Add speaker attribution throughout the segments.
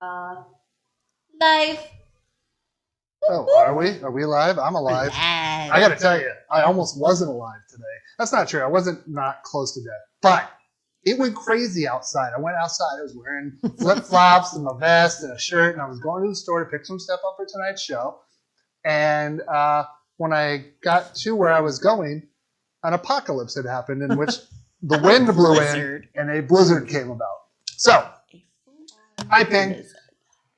Speaker 1: Uh, Life.
Speaker 2: Oh, are we? Are we live? I'm alive. I got to tell you, I almost wasn't alive today. That's not true. I wasn't not close to death, but it went crazy outside. I went outside. I was wearing flip flops and my vest and a shirt, and I was going to the store to pick some stuff up for tonight's show. And when I got to where I was going, an apocalypse had happened in which the wind blew in and a blizzard came about. So, I pinged.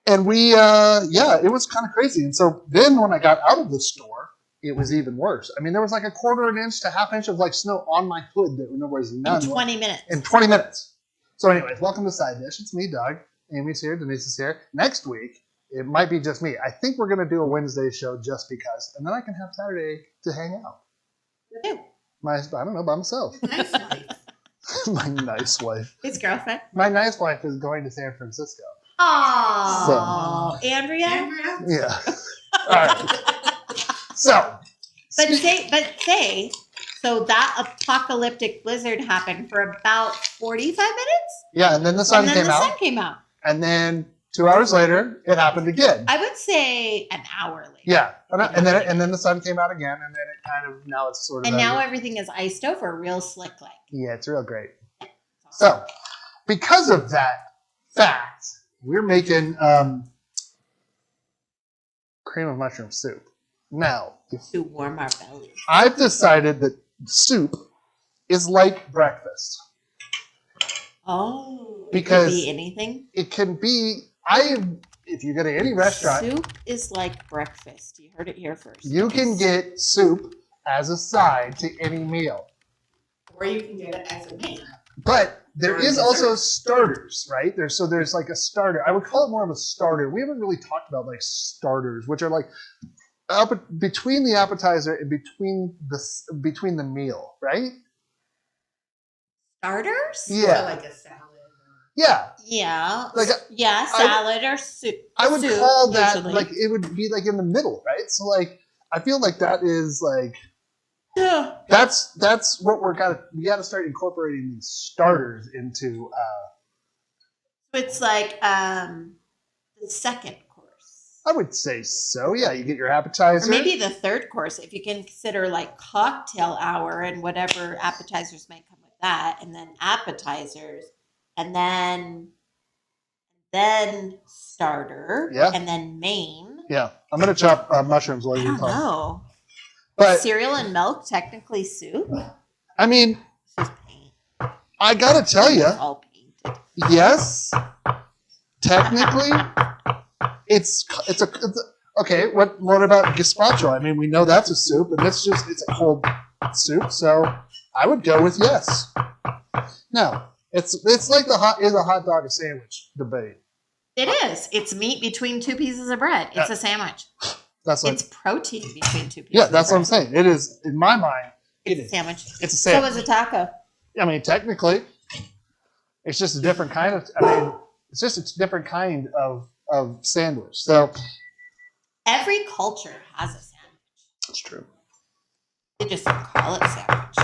Speaker 2: And we, it was kind of crazy. And so then when I got out of the store, it was even worse. I mean, there was like a quarter an inch to half inch of like snow on my hood that there was none.
Speaker 1: In 20 minutes.
Speaker 2: In 20 minutes. So anyways, welcome to Side Dish. It's me, Doug. Amy's here. Denise is here. Next week, it might be just me. I think we're going to do a Wednesday show just because. And then I can have Saturday to hang out.
Speaker 1: Who?
Speaker 2: I don't know, by myself.
Speaker 1: Nice wife.
Speaker 2: My nice wife.
Speaker 1: His girlfriend.
Speaker 2: My nice wife is going to San Francisco.
Speaker 1: Oh, so, Andrea?
Speaker 2: Yeah. All right. So.
Speaker 1: But say, so that apocalyptic blizzard happened for about 45 minutes?
Speaker 2: Yeah, and then the sun came out. And then 2 hours later, it happened again.
Speaker 1: I would say an hour later.
Speaker 2: Yeah, and then the sun came out again, and then it kind of, now it's sort of.
Speaker 1: And now everything is iced over, real slick like.
Speaker 2: Yeah, it's real great. So, because of that fact, we're making cream of mushroom soup. Now,
Speaker 1: to warm our bellies.
Speaker 2: I've decided that soup is like breakfast.
Speaker 1: Oh,
Speaker 2: because
Speaker 1: it can be anything.
Speaker 2: It can be. If you go to any restaurant,
Speaker 1: soup is like breakfast. You heard it here first.
Speaker 2: You can get soup as a side to any meal,
Speaker 3: or you can get it as a main.
Speaker 2: But there is also starters, right? There's like a starter. I would call it more of a starter. We haven't really talked about like starters, which are like between the appetizer and between the meal, right?
Speaker 1: Starters?
Speaker 2: Yeah.
Speaker 3: So like a salad.
Speaker 2: Yeah.
Speaker 1: Yeah.
Speaker 2: Like
Speaker 1: salad or soup.
Speaker 2: I would call that
Speaker 1: usually.
Speaker 2: like it would be like in the middle, right? So like I feel like that is like.
Speaker 1: Yeah.
Speaker 2: That's what we got to start incorporating these starters into.
Speaker 1: It's like the second course.
Speaker 2: I would say so. Yeah, you get your appetizer.
Speaker 1: Or maybe the third course, if you can consider like cocktail hour and whatever appetizers might come with that, and then appetizers, and then starter, and then main.
Speaker 2: Yeah, I'm gonna chop mushrooms while you talk.
Speaker 1: No.
Speaker 2: But
Speaker 1: cereal and milk, technically soup.
Speaker 2: I mean, I gotta tell you,
Speaker 1: all painted.
Speaker 2: Yes, technically, it's okay. What about gazpacho? I mean, we know that's a soup, and it's a cold soup, so I would go with yes. Now, it's like is a hot dog a sandwich debate.
Speaker 1: It is. It's meat between two pieces of bread. It's a sandwich. It's protein between two pieces.
Speaker 2: Yeah, that's what I'm saying. It is, in my mind,
Speaker 1: it's a sandwich.
Speaker 2: It's a sandwich.
Speaker 1: So is a taco.
Speaker 2: I mean, technically, it's just a different kind of. It's just a different kind of sandwich. So
Speaker 1: every culture has a sandwich.
Speaker 2: That's true.
Speaker 1: They just don't call it sandwich.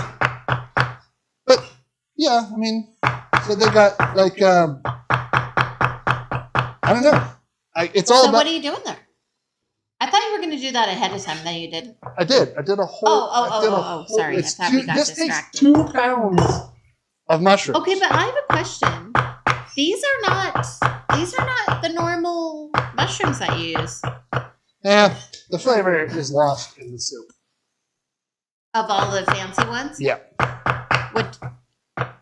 Speaker 2: But yeah, I mean, so they got like I don't know. It's all.
Speaker 1: So
Speaker 2: about,
Speaker 1: what are you doing there? I thought you were going to do that ahead of time. Then you didn't.
Speaker 2: I did. I did a whole.
Speaker 1: Oh! Sorry, I thought we got distracted.
Speaker 2: This takes 2 pounds of mushrooms.
Speaker 1: Okay, but I have a question. These are not the normal mushrooms that you use.
Speaker 2: Yeah, the flavor is lost in the soup.
Speaker 1: Of all the fancy ones?
Speaker 2: Yeah.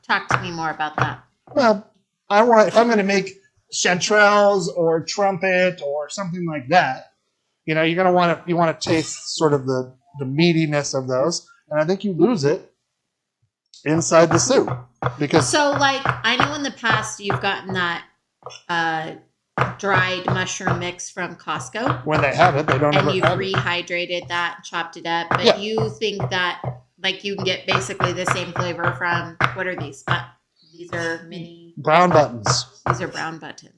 Speaker 1: Talk to me more about that.
Speaker 2: Well, if I'm going to make chanterelles or trumpet or something like that. You know, you want to taste sort of the meatiness of those, and I think you lose it inside the soup because. So,
Speaker 1: like, I know in the past you've gotten that dried mushroom mix from Costco.
Speaker 2: When they have it, they don't.
Speaker 1: And you've rehydrated that, chopped it up, but you think that like you can get basically the same flavor from what are these? But these are mini
Speaker 2: brown buttons.
Speaker 1: These are brown buttons.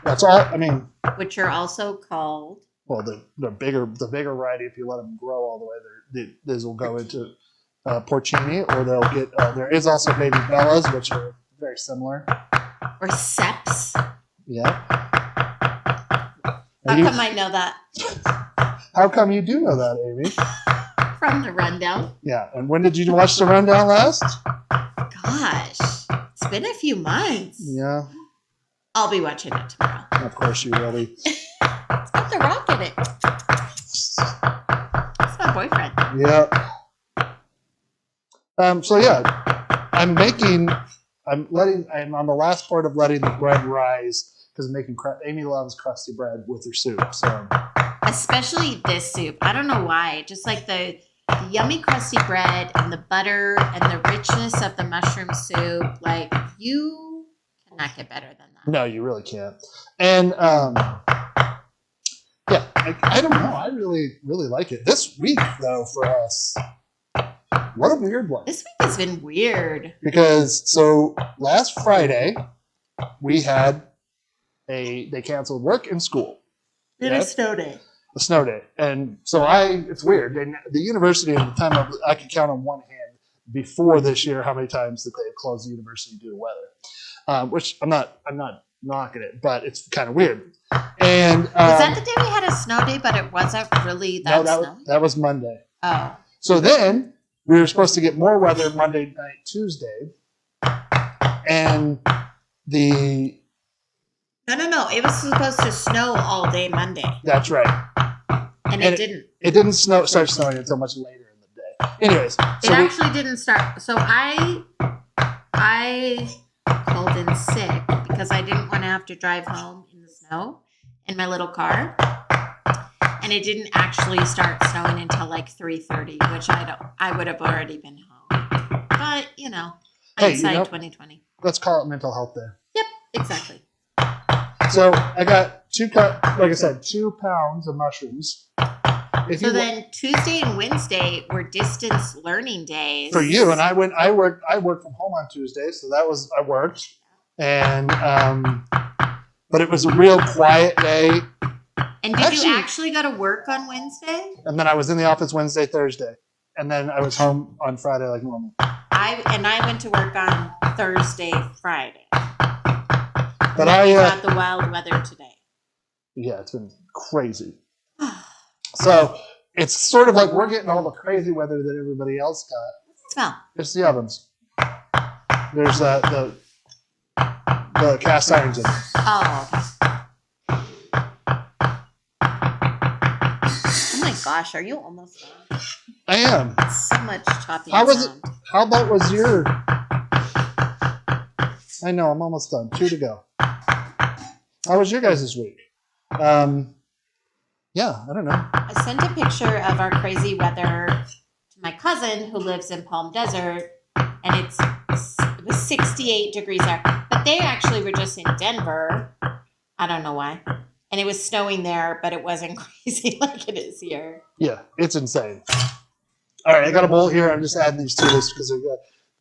Speaker 2: That's all. I mean,
Speaker 1: which are also called.
Speaker 2: Well, the bigger variety, if you let them grow all the way, these will go into porcini, or they'll get. There is also baby bellas, which are very similar.
Speaker 1: Or ceps.
Speaker 2: Yeah.
Speaker 1: How come I know that?
Speaker 2: How come you do know that, Amy?
Speaker 1: From the rundown.
Speaker 2: Yeah. And when did you watch the rundown last?
Speaker 1: Gosh, it's been a few months.
Speaker 2: Yeah.
Speaker 1: I'll be watching it tomorrow.
Speaker 2: Of course you will be.
Speaker 1: It's got The Rock in it. It's my boyfriend.
Speaker 2: Yeah. So yeah, I'm on the last part of letting the bread rise because Amy loves crusty bread with her soup. So
Speaker 1: especially this soup. I don't know why. Just like the yummy crusty bread and the butter and the richness of the mushroom soup. Like you cannot get better than that.
Speaker 2: no, you really can't. And yeah, I don't know. I really, really like it. This week, though, for us, what a weird one.
Speaker 1: This week has been weird.
Speaker 2: Because, last Friday, they canceled work and school.
Speaker 1: It is snow day.
Speaker 2: A snow day. And so it's weird. And the university at the time, I could count on one hand before this year how many times that they've closed the university due to weather. Which I'm not knocking it, but it's kind of weird. And
Speaker 1: was that the day we had a snow day, but it wasn't really that snowy?
Speaker 2: That was Monday.
Speaker 1: Oh.
Speaker 2: So then we were supposed to get more weather Monday night, Tuesday, and
Speaker 1: No. It was supposed to snow all day Monday.
Speaker 2: That's right.
Speaker 1: And it didn't.
Speaker 2: It didn't start snowing until much later in the day. Anyways,
Speaker 1: it actually didn't start. So I called in sick because I didn't want to have to drive home in the snow in my little car. And it didn't actually start snowing until like 3:30, which I would have already been home. But, hindsight 2020.
Speaker 2: Let's call it mental health day.
Speaker 1: Yep, exactly.
Speaker 2: So I got 2 pounds of mushrooms.
Speaker 1: Then Tuesday and Wednesday were distance learning days.
Speaker 2: For you, and I worked from home on Tuesday, so I worked. And but it was a real quiet day.
Speaker 1: And did you actually go to work on Wednesday?
Speaker 2: And then I was in the office Wednesday, Thursday. And then I was home on Friday like normal.
Speaker 1: I went to work on Thursday, Friday.
Speaker 2: But
Speaker 1: I got the wild weather today.
Speaker 2: Yeah, it's been crazy. So it's sort of like we're getting all the crazy weather that everybody else got.
Speaker 1: Smell.
Speaker 2: It's the ovens. There's the cast irons in it.
Speaker 1: Oh, okay. Oh my gosh, are you almost done?
Speaker 2: I am.
Speaker 1: So much chopping.
Speaker 2: How was it? How about was your? I know, I'm almost done. 2 to go. How was your guys' week? Yeah, I don't know.
Speaker 1: I sent a picture of our crazy weather to my cousin who lives in Palm Desert, and it was 68 degrees there. But they actually were just in Denver. I don't know why. And it was snowing there, but it wasn't crazy like it is here.
Speaker 2: Yeah, it's insane. All right, I got a bowl here. I'm just adding these to this because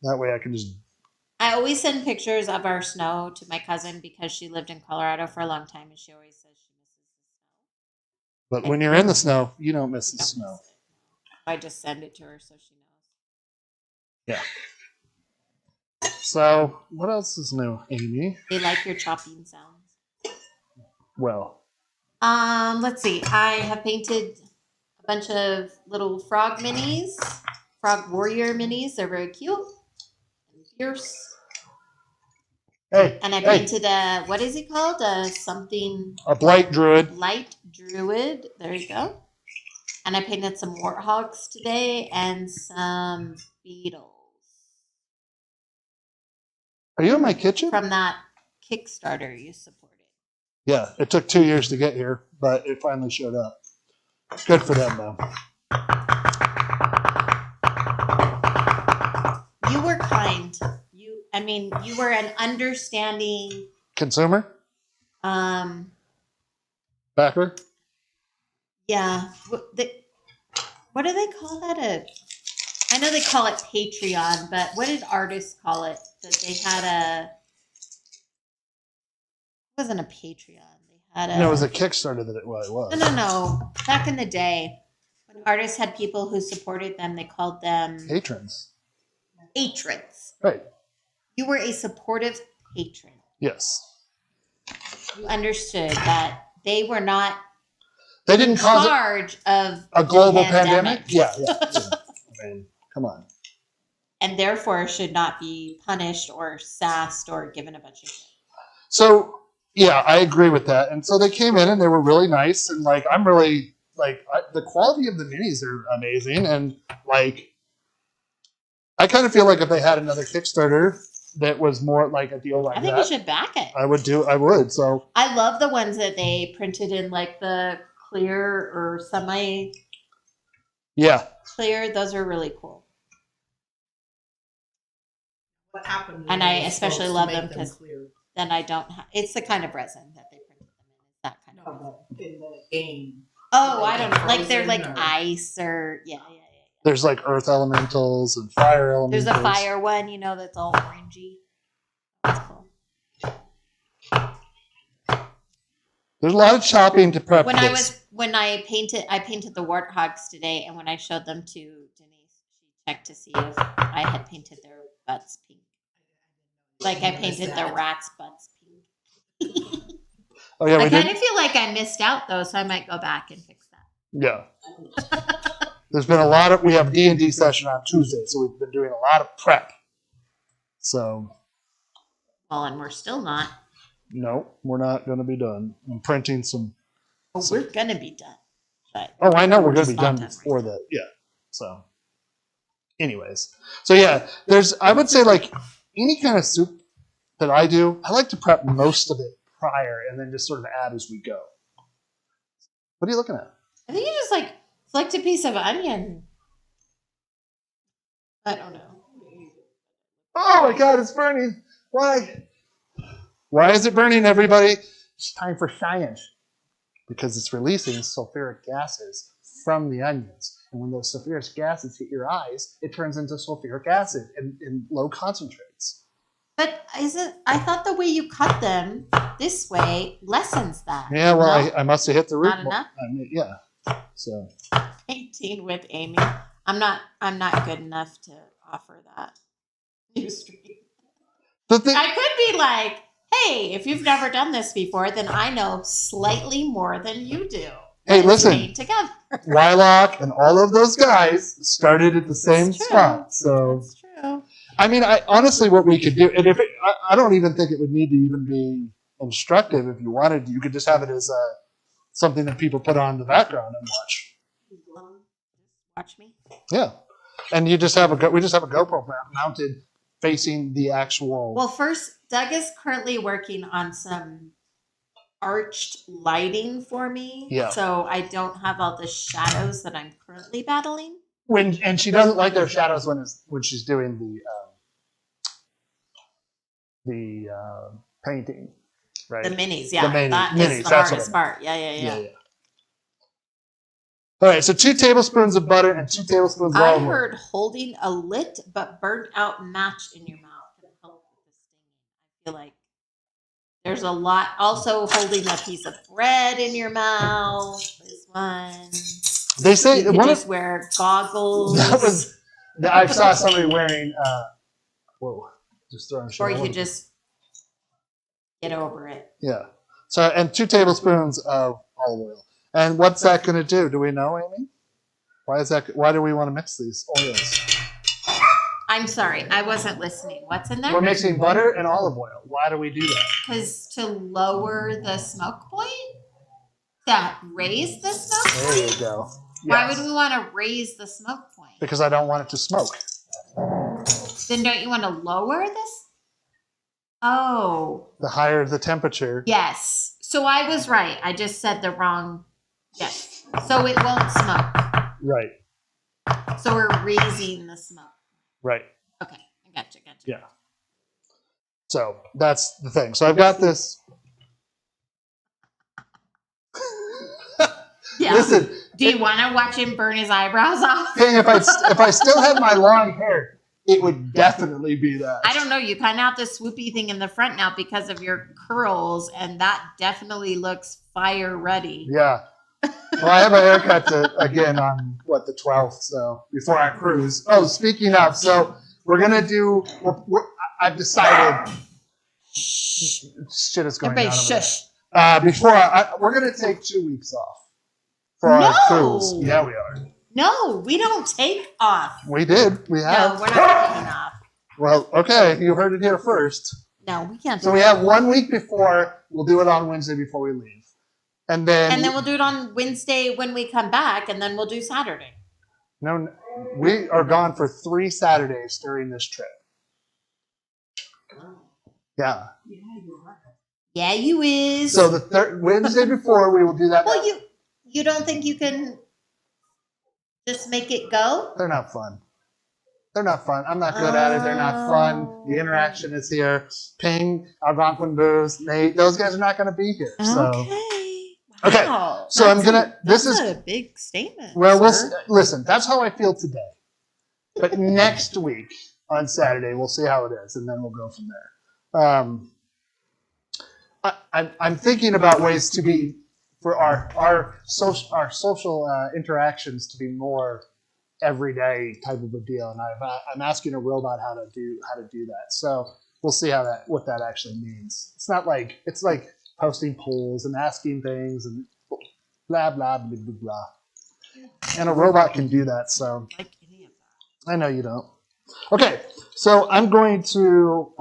Speaker 2: that way I can just...
Speaker 1: I always send pictures of our snow to my cousin because she lived in Colorado for a long time, and she always says she misses the snow.
Speaker 2: But when you're in the snow, you don't miss the snow.
Speaker 1: I just send it to her so she knows.
Speaker 2: Yeah. So, what else is new, Amy?
Speaker 1: They like your chopping sounds.
Speaker 2: Well.
Speaker 1: Let's see. I have painted a bunch of little frog minis, frog warrior minis. They're very cute and fierce.
Speaker 2: Hey.
Speaker 1: And I painted a, what is it called? A
Speaker 2: blight druid.
Speaker 1: Light druid. There you go. And I painted some warthogs today and some beetles.
Speaker 2: Are you in my kitchen?
Speaker 1: From that Kickstarter you supported.
Speaker 2: Yeah, it took 2 years to get here, but it finally showed up. Good for them, though.
Speaker 1: You were kind. You were an understanding
Speaker 2: consumer. Backer.
Speaker 1: Yeah. What do they call that? I know they call it Patreon, but what did artists call it? That they had it wasn't a Patreon. They had
Speaker 2: No, it was a Kickstarter that it was.
Speaker 1: No. Back in the day, when artists had people who supported them, they called them
Speaker 2: patrons.
Speaker 1: Patrons.
Speaker 2: Right.
Speaker 1: You were a supportive patron.
Speaker 2: Yes.
Speaker 1: You understood that they were not
Speaker 2: They didn't cause
Speaker 1: charge of
Speaker 2: a global pandemic. Yeah. I mean, come on.
Speaker 1: And therefore should not be punished or sassed or given a bunch of shit.
Speaker 2: So, yeah, I agree with that. And so they came in and they were really nice. And, like, I'm really, like, the quality of the minis are amazing. And, like, I kind of feel like if they had another Kickstarter that was more like a deal like that.
Speaker 1: I think you should back it.
Speaker 2: I would. So
Speaker 1: I love the ones that they printed in, like, the clear or semi clear. Those are really cool.
Speaker 3: What happened?
Speaker 1: And I especially love them because then I don't have, it's the kind of resin that they printed them in. It's that kind of resin.
Speaker 3: In the game.
Speaker 1: Oh, I don't know. Like they're like ice or yeah.
Speaker 2: There's like earth elementals and fire elementals.
Speaker 1: There's a fire one, you know, that's all orangey. That's cool.
Speaker 2: There's a lot of chopping to prep.
Speaker 1: When I painted the warthogs today, and when I showed them to Denise, she checked to see if I had painted their butts pink. Like I painted the rats' butts pink.
Speaker 2: Oh yeah,
Speaker 1: I kind of feel like I missed out though, so I might go back and fix that.
Speaker 2: Yeah. There's been a lot of. We have D&D session on Tuesday, so we've been doing a lot of prep. So.
Speaker 1: Well, and we're still not.
Speaker 2: No, we're not going to be done. I'm printing some.
Speaker 1: Oh, we're going to be done. But
Speaker 2: I know we're going to be done before that. Yeah. So. Anyways, so yeah, I would say like any kind of soup that I do, I like to prep most of it prior and then just sort of add as we go. What are you looking at?
Speaker 1: I think you just like flicked a piece of onion. I don't know.
Speaker 2: Oh my God, it's burning. Why? Why is it burning, everybody? It's time for science. Because it's releasing sulfuric gases from the onions. And when those sulfuric gases hit your eyes, it turns into sulfuric acid in low concentrates.
Speaker 1: But I thought the way you cut them this way lessens that.
Speaker 2: Yeah, well, no? I must have hit the root.
Speaker 1: Not enough?
Speaker 2: Yeah. So.
Speaker 1: Painting with Amy. I'm not good enough to offer that new stream. I could be like, hey, if you've never done this before, then I know slightly more than you do.
Speaker 2: Hey, listen,
Speaker 1: together.
Speaker 2: Wylock and all of those guys started at the same spot. So
Speaker 1: that's true.
Speaker 2: I mean, honestly, what we could do, and I don't even think it would need to even be instructive. If you wanted, you could just have it as something that people put on the background and watch.
Speaker 1: Watch me.
Speaker 2: Yeah, and we just have a GoPro mounted facing the actual.
Speaker 1: Well, first, Doug is currently working on some arched lighting for me.
Speaker 2: Yeah.
Speaker 1: So I don't have all the shadows that I'm currently battling.
Speaker 2: And she doesn't like their shadows when she's doing the painting, right?
Speaker 1: The minis, yeah.
Speaker 2: The
Speaker 1: that
Speaker 2: minis,
Speaker 1: is the hardest part. Yeah.
Speaker 2: All right, so 2 tablespoons of butter and 2 tablespoons of olive oil.
Speaker 1: I heard holding a lit but burnt out match in your mouth can help with the stinging. I feel like there's a lot. Also, holding a piece of bread in your mouth is one.
Speaker 2: They say
Speaker 1: you could just wear goggles.
Speaker 2: I saw somebody wearing. Just throwing shit.
Speaker 1: Or you could just get over it.
Speaker 2: Yeah. So, and 2 tablespoons of olive oil. And what's that going to do? Do we know, Amy? Why do we want to mix these oils?
Speaker 1: I'm sorry, I wasn't listening. What's in there?
Speaker 2: We're mixing butter and olive oil. Why do we do that?
Speaker 1: Because to lower the smoke point? To raise the smoke point?
Speaker 2: There you go. Yes.
Speaker 1: Why would we want to raise the smoke point?
Speaker 2: Because I don't want it to smoke.
Speaker 1: Then don't you want to lower this? Oh.
Speaker 2: The higher the temperature.
Speaker 1: Yes. So I was right. I just said the wrong. Yes. So it won't smoke.
Speaker 2: Right.
Speaker 1: So we're raising the smoke.
Speaker 2: Right.
Speaker 1: Okay. I gotcha.
Speaker 2: Yeah. So that's the thing. So I've got this.
Speaker 1: Yeah.
Speaker 2: Listen.
Speaker 1: Do you want to watch him burn his eyebrows off?
Speaker 2: Hey, if I still had my long hair, it would definitely be that.
Speaker 1: I don't know. You kind of have the swoopy thing in the front now because of your curls, and that definitely looks fire ready.
Speaker 2: Yeah. Well, I have a haircut again on the 12th, so before I cruise. Oh, speaking of, so we're gonna do. I've decided. Shit is going
Speaker 1: Everybody
Speaker 2: on.
Speaker 1: shush.
Speaker 2: We're gonna take 2 weeks off. for our
Speaker 1: No.
Speaker 2: cruise. Yeah, we are.
Speaker 1: No, we don't take off.
Speaker 2: We did. We have.
Speaker 1: No, we're not taking off.
Speaker 2: Well, okay. You heard it here first.
Speaker 1: No, we can't do
Speaker 2: So we
Speaker 1: that.
Speaker 2: have 1 week before. We'll do it on Wednesday before we leave. And then
Speaker 1: we'll do it on Wednesday when we come back, and then we'll do Saturday.
Speaker 2: no, we are gone for 3 Saturdays during this trip. Yeah.
Speaker 1: Yeah, you is.
Speaker 2: So the Wednesday before we will do that.
Speaker 1: Well, you don't think you can just make it go?
Speaker 2: They're not fun. They're not fun. I'm not good at it. They're not fun. The interaction is here. Ping, Algonquin Booze, Nate. Those guys are not going to be here. So.
Speaker 1: Okay.
Speaker 2: Wow. So I'm gonna. This is
Speaker 1: a big statement.
Speaker 2: Well, listen. That's how I feel today. But next week on Saturday, we'll see how it is, and then we'll go from there. I'm thinking about ways to be for our social interactions to be more everyday type of a deal, and I'm asking a robot how to do that. So we'll see what that actually means. It's like posting polls and asking things and blah blah blah blah blah. And a robot can do that. So
Speaker 1: Like any of
Speaker 2: I know you don't. Okay, so I'm going to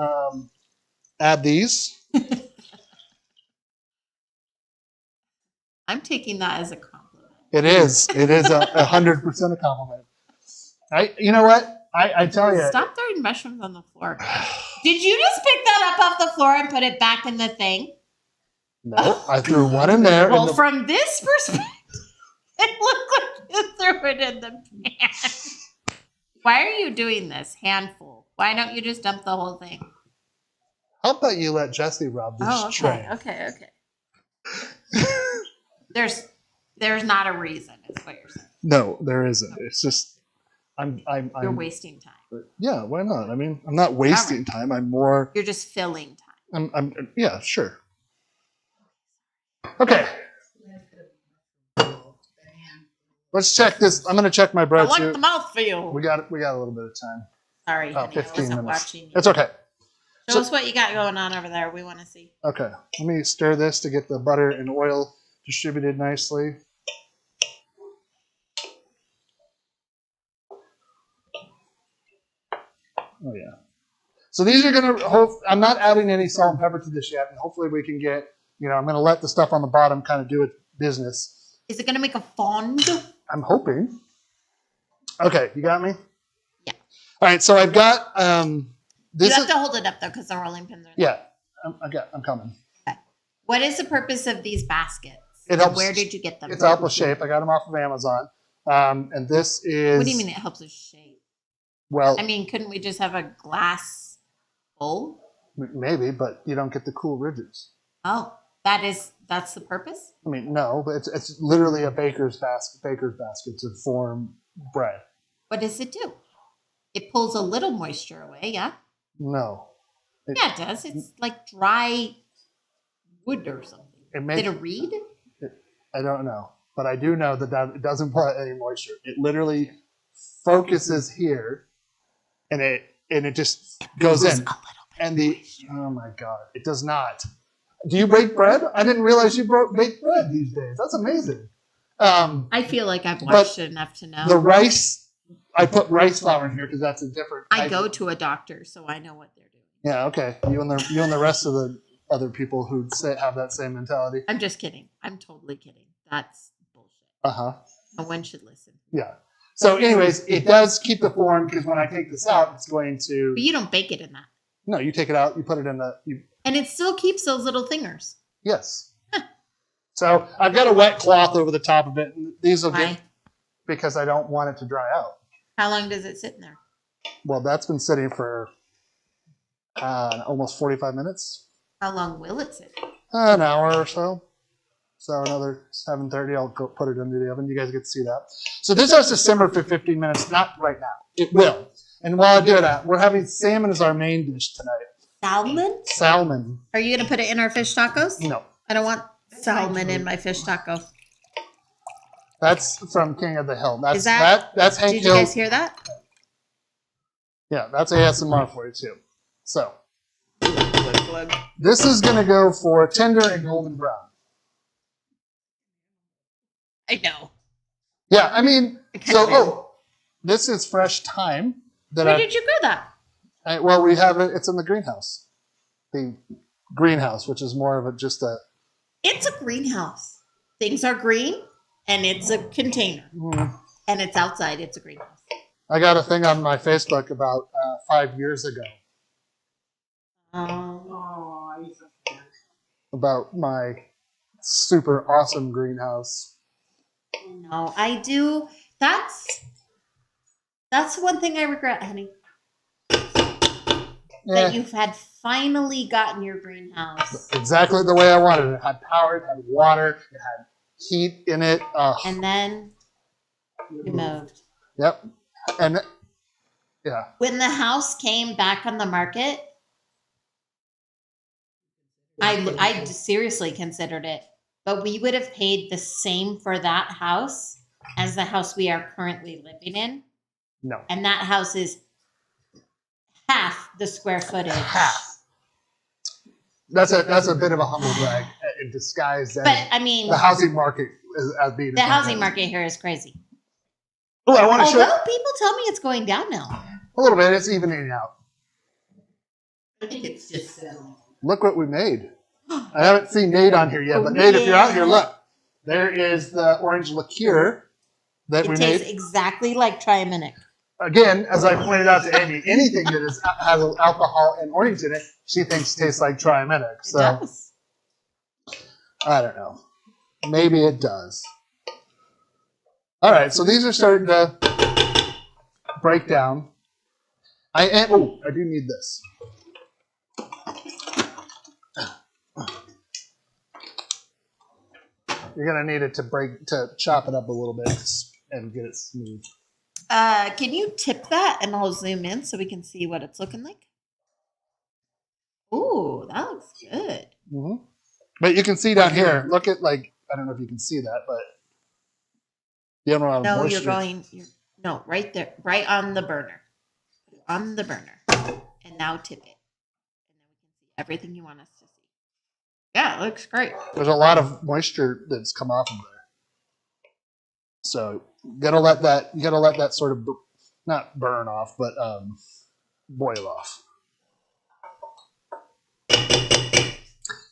Speaker 2: add these.
Speaker 1: I'm taking that as a compliment.
Speaker 2: It is 100% a compliment. You know what? I tell you.
Speaker 1: Stop throwing mushrooms on the floor. Did you just pick that up off the floor and put it back in the thing?
Speaker 2: No, I threw one in there.
Speaker 1: Well, from this perspective, it looked like you threw it in the pan. Why are you doing this? Handful. Why don't you just dump the whole thing?
Speaker 2: How about you let Jesse rob this tray?
Speaker 1: Okay. There's not a reason, is what you're saying.
Speaker 2: No, there isn't. It's just
Speaker 1: You're wasting time.
Speaker 2: Yeah, why not? I mean, I'm not wasting time. I'm more.
Speaker 1: You're just filling time.
Speaker 2: Yeah, sure. Okay. Let's check this. I'm going to check my
Speaker 1: I
Speaker 2: bread
Speaker 1: want
Speaker 2: too.
Speaker 1: the mouthfeel.
Speaker 2: We got a little bit of time.
Speaker 1: Sorry,
Speaker 2: About
Speaker 1: honey, I
Speaker 2: 15
Speaker 1: wasn't
Speaker 2: minutes.
Speaker 1: watching you.
Speaker 2: It's okay.
Speaker 1: Show us what you got going on over there. We want to see.
Speaker 2: Okay. Let me stir this to get the butter and oil distributed nicely. Oh yeah. So these are going to, I'm not adding any salt and pepper to this yet, and hopefully we can get, I'm going to let the stuff on the bottom kind of do its business.
Speaker 1: Is it going to make a fond?
Speaker 2: I'm hoping. Okay, you got me?
Speaker 1: Yeah.
Speaker 2: All right, so I've got this.
Speaker 1: You have to hold it up though, because the rolling pins are.
Speaker 2: Yeah, I'm coming.
Speaker 1: Okay. What is the purpose of these baskets?
Speaker 2: It helps.
Speaker 1: Where did you get them?
Speaker 2: It's apple shape. I got them off of Amazon. And this is.
Speaker 1: What do you mean it helps us shape?
Speaker 2: Well,
Speaker 1: I mean, couldn't we just have a glass bowl?
Speaker 2: Maybe, but you don't get the cool ridges.
Speaker 1: Oh, that's the purpose?
Speaker 2: I mean, no, but it's literally a baker's basket to form bread.
Speaker 1: What does it do? It pulls a little moisture away, yeah?
Speaker 2: No.
Speaker 1: Yeah, it does. It's like dry wood or something. Did it read?
Speaker 2: I don't know. But I do know that it doesn't put any moisture. It literally focuses here, and it just goes in. And oh my God, it does not. Do you bake bread? I didn't realize you bake bread these days. That's amazing.
Speaker 1: I feel like I've watched it enough to know.
Speaker 2: The rice, I put rice flour in here because that's a different.
Speaker 1: I go to a doctor, so I know what they're doing.
Speaker 2: Yeah, okay. You and the rest of the other people who have that same mentality.
Speaker 1: I'm just kidding. I'm totally kidding. That's bullshit.
Speaker 2: Uh-huh.
Speaker 1: No one should listen.
Speaker 2: Yeah. So anyways, it does keep the form because when I take this out, it's going to...
Speaker 1: But you don't bake it in that.
Speaker 2: No, you take it out, you put it in the...
Speaker 1: And it still keeps those little fingers.
Speaker 2: Yes. So I've got a wet cloth over the top of it. And these will get... Because I don't want it to dry out.
Speaker 1: How long does it sit in there?
Speaker 2: Well, that's been sitting for almost 45 minutes.
Speaker 1: How long will it sit?
Speaker 2: An hour or so. So another 7:30, I'll go put it into the oven. You guys get to see that. So this has to simmer for 15 minutes, not right now. It will. And while I do that, we're having salmon as our main dish tonight.
Speaker 1: Salmon?
Speaker 2: Salmon.
Speaker 1: Are you going to put it in our fish tacos?
Speaker 2: No.
Speaker 1: I don't want salmon in my fish taco.
Speaker 2: That's from King of the Hill. That's Hank Hill.
Speaker 1: Did you guys hear that?
Speaker 2: Yeah, that's ASMR for you too. So this is going to go for tender and golden brown.
Speaker 1: I know.
Speaker 2: Yeah, I mean,
Speaker 1: I kinda do.
Speaker 2: this is fresh thyme that
Speaker 1: Where did you grow that?
Speaker 2: well, we have it. It's in the greenhouse. The greenhouse, which is more of just a.
Speaker 1: It's a greenhouse. Things are green, and it's a container, and it's outside. It's a greenhouse.
Speaker 2: I got a thing on my Facebook about 5 years ago
Speaker 3: Oh, I used to.
Speaker 2: about my super awesome greenhouse.
Speaker 1: No, I do. That's one thing I regret, honey. That you've had finally gotten your greenhouse.
Speaker 2: Exactly the way I wanted it. It had power, it had water, it had heat in it.
Speaker 1: And then you moved.
Speaker 2: Yep. And yeah.
Speaker 1: When the house came back on the market, I seriously considered it. But we would have paid the same for that house as the house we are currently living in.
Speaker 2: No.
Speaker 1: And that house is half the square footage.
Speaker 2: Half. That's a bit of a humble brag in disguise.
Speaker 1: But I mean,
Speaker 2: the housing market as being
Speaker 1: the housing market here is crazy.
Speaker 2: Oh, I want to show.
Speaker 1: Although people tell me it's going down now.
Speaker 2: A little bit. It's evening out.
Speaker 3: I think it's just settling.
Speaker 2: Look what we made. I haven't seen Nate on here yet, but Nate, if you're out here, look. There is the orange liqueur that we
Speaker 1: It
Speaker 2: made.
Speaker 1: tastes exactly like Triaminic.
Speaker 2: Again, as I pointed out to Amy, anything that has alcohol and orange in it, she thinks tastes like Triaminic.
Speaker 1: It
Speaker 2: So
Speaker 1: does.
Speaker 2: I don't know. Maybe it does. All right, so these are starting to break down. I do need this. You're gonna need it to chop it up a little bit and get it smooth.
Speaker 1: Can you tip that and I'll zoom in so we can see what it's looking like? Ooh, that looks good.
Speaker 2: Mm-hmm. But you can see down here. Look at I don't know if you can see that, but the amount of moisture.
Speaker 1: No, right there, right on the burner. On the burner. And now tip it. And then we can see everything you want us to see. Yeah, it looks great.
Speaker 2: There's a lot of moisture that's come off of there. So you gotta let that sort of not burn off, but boil off.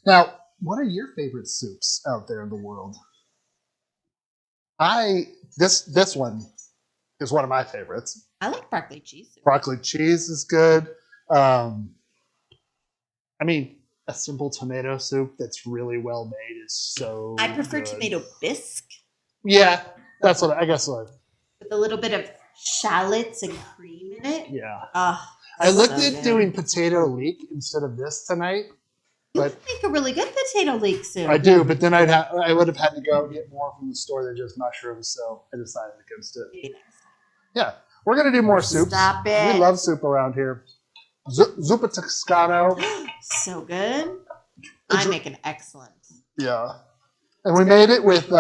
Speaker 2: Now, what are your favorite soups out there in the world? This one is one of my favorites.
Speaker 1: I like broccoli cheese soup.
Speaker 2: Broccoli cheese is good. I mean, a simple tomato soup that's really well made is so
Speaker 1: I prefer
Speaker 2: good.
Speaker 1: tomato bisque.
Speaker 2: Yeah, that's what I guess. With
Speaker 1: a little bit of shallots and cream in it.
Speaker 2: Yeah.
Speaker 1: I
Speaker 2: looked at doing potato leek instead of this tonight. But
Speaker 1: you make a really good potato leek soup.
Speaker 2: I do, but then I would have had to go get more from the store than just mushrooms, so I decided against it.
Speaker 1: Maybe next time.
Speaker 2: Yeah, we're gonna do more soups.
Speaker 1: Stop it.
Speaker 2: We love soup around here. Zuppa Toscano.
Speaker 1: So good. I make an excellent.
Speaker 2: Yeah, and we made it with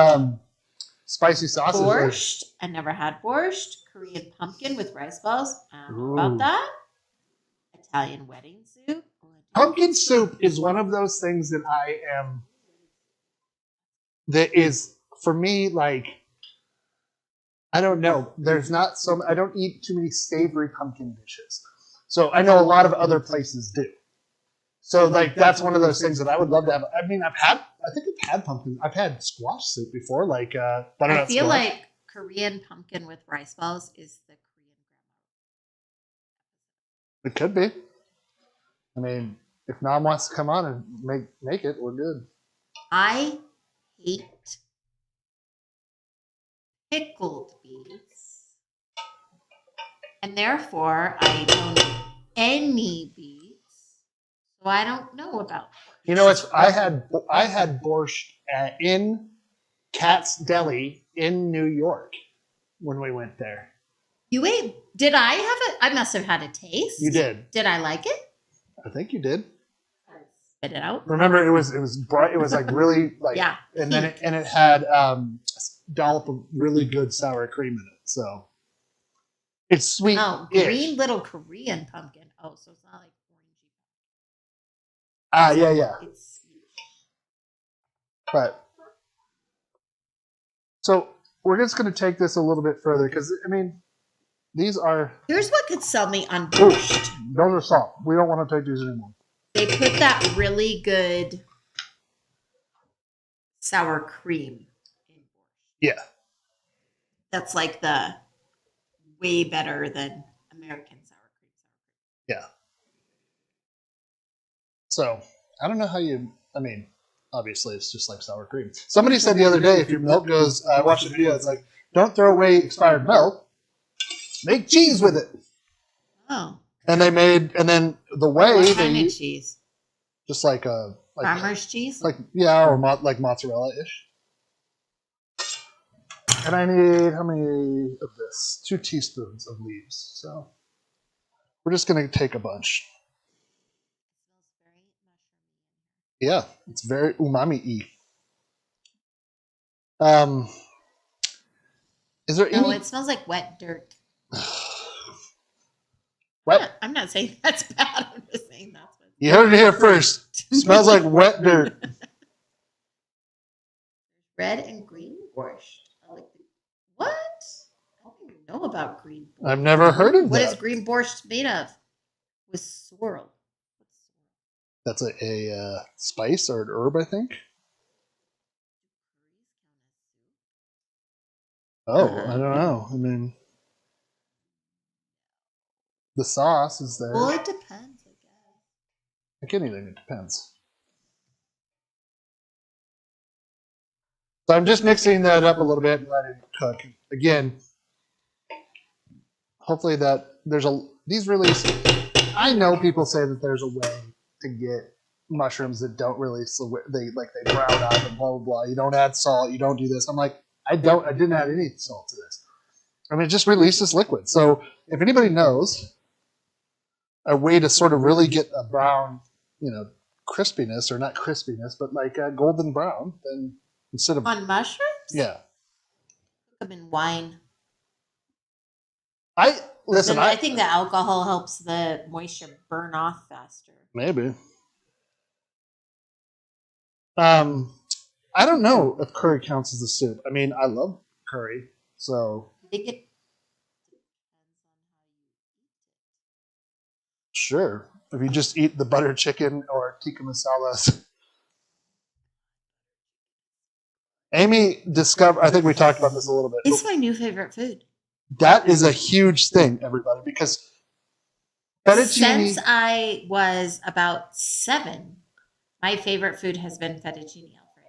Speaker 2: spicy sausage.
Speaker 1: Borscht. I never had borscht. Korean pumpkin with rice balls. I don't know about that. Italian wedding soup.
Speaker 2: Pumpkin soup is one of those things that is for me I don't know. I don't eat too many savory pumpkin dishes. So I know a lot of other places do. So that's one of those things that I would love to have. I mean, I think I've had pumpkin. I've had squash soup before, butternut
Speaker 1: I feel
Speaker 2: squash.
Speaker 1: like Korean pumpkin with rice balls is the Korean grandma.
Speaker 2: It could be. I mean, if Nam wants to come on and make it, we're good.
Speaker 1: I hate pickled beets, and therefore I don't eat any beets, so I don't know about.
Speaker 2: You know, I had borscht in Cat's Deli in New York when we went there.
Speaker 1: You ate? Did I have it? I must have had a taste.
Speaker 2: You did.
Speaker 1: Did I like it?
Speaker 2: I think you did.
Speaker 1: Spit it out.
Speaker 2: Remember, it was bright. It was really
Speaker 1: yeah.
Speaker 2: And then it had a dollop of really good sour cream in it. So it's sweet.
Speaker 1: Oh, green little Korean pumpkin. Oh, so it's not like orangey.
Speaker 2: Yeah.
Speaker 1: It's sweet.
Speaker 2: But So we're just going to take this a little bit further because, I mean, these are...
Speaker 1: Here's what could sell me on
Speaker 2: Ooh,
Speaker 1: borscht.
Speaker 2: those are salt. We don't want to take these anymore.
Speaker 1: They put that really good sour cream in borscht.
Speaker 2: Yeah.
Speaker 1: That's like the way better than American sour cream.
Speaker 2: Yeah. So, I don't know how you... I mean, obviously, it's just like sour cream. Somebody said the other day, if your milk goes... I watched a video, it's like, don't throw away expired milk. Make cheese with it.
Speaker 1: Oh.
Speaker 2: And they made... And then the way
Speaker 1: What
Speaker 2: they...
Speaker 1: kind of cheese?
Speaker 2: Just like a...
Speaker 1: Farmer's cheese?
Speaker 2: Like, yeah, or like mozzarella-ish. And I need, how many of this? 2 teaspoons of leaves. So we're just going to take a bunch. Yeah, it's very umami-y. Is there
Speaker 1: No,
Speaker 2: any...
Speaker 1: it smells like wet dirt.
Speaker 2: What?
Speaker 1: I'm not saying that's bad. I'm just saying that's what.
Speaker 2: You heard it here first. Smells like wet dirt.
Speaker 1: Red and green borscht. I like the, what? I don't even know about green borscht.
Speaker 2: I've never heard of
Speaker 1: What
Speaker 2: that.
Speaker 1: is green borscht made of? With sorrel.
Speaker 2: That's a spice or an herb, I think. Oh, I don't know. I mean, the sauce is there.
Speaker 1: Well, it depends, I guess.
Speaker 2: Like anything, it depends. So I'm just mixing that up a little bit and letting it cook. Again, hopefully that there's these release. I know people say that there's a way to get mushrooms that don't release they brown out and blah blah blah. You don't add salt. You don't do this. I'm like, I didn't add any salt to this. I mean, it just releases liquid. So if anybody knows a way to sort of really get a brown, crispiness, or not crispiness, but like a golden brown, then instead of
Speaker 1: On mushrooms?
Speaker 2: yeah.
Speaker 1: Cook them in wine.
Speaker 2: I
Speaker 1: think the alcohol helps the moisture burn off faster.
Speaker 2: Maybe. I don't know if curry counts as a soup. I mean, I love curry, so
Speaker 1: I think it depends on how you eat it.
Speaker 2: sure. If you just eat the butter chicken or tikka masalas. Amy discovered, I think we talked about this a little bit.
Speaker 1: It's my new favorite food.
Speaker 2: That is a huge thing, everybody, because fettuccine.
Speaker 1: Since I was about 7, my favorite food has been fettuccine Alfredo.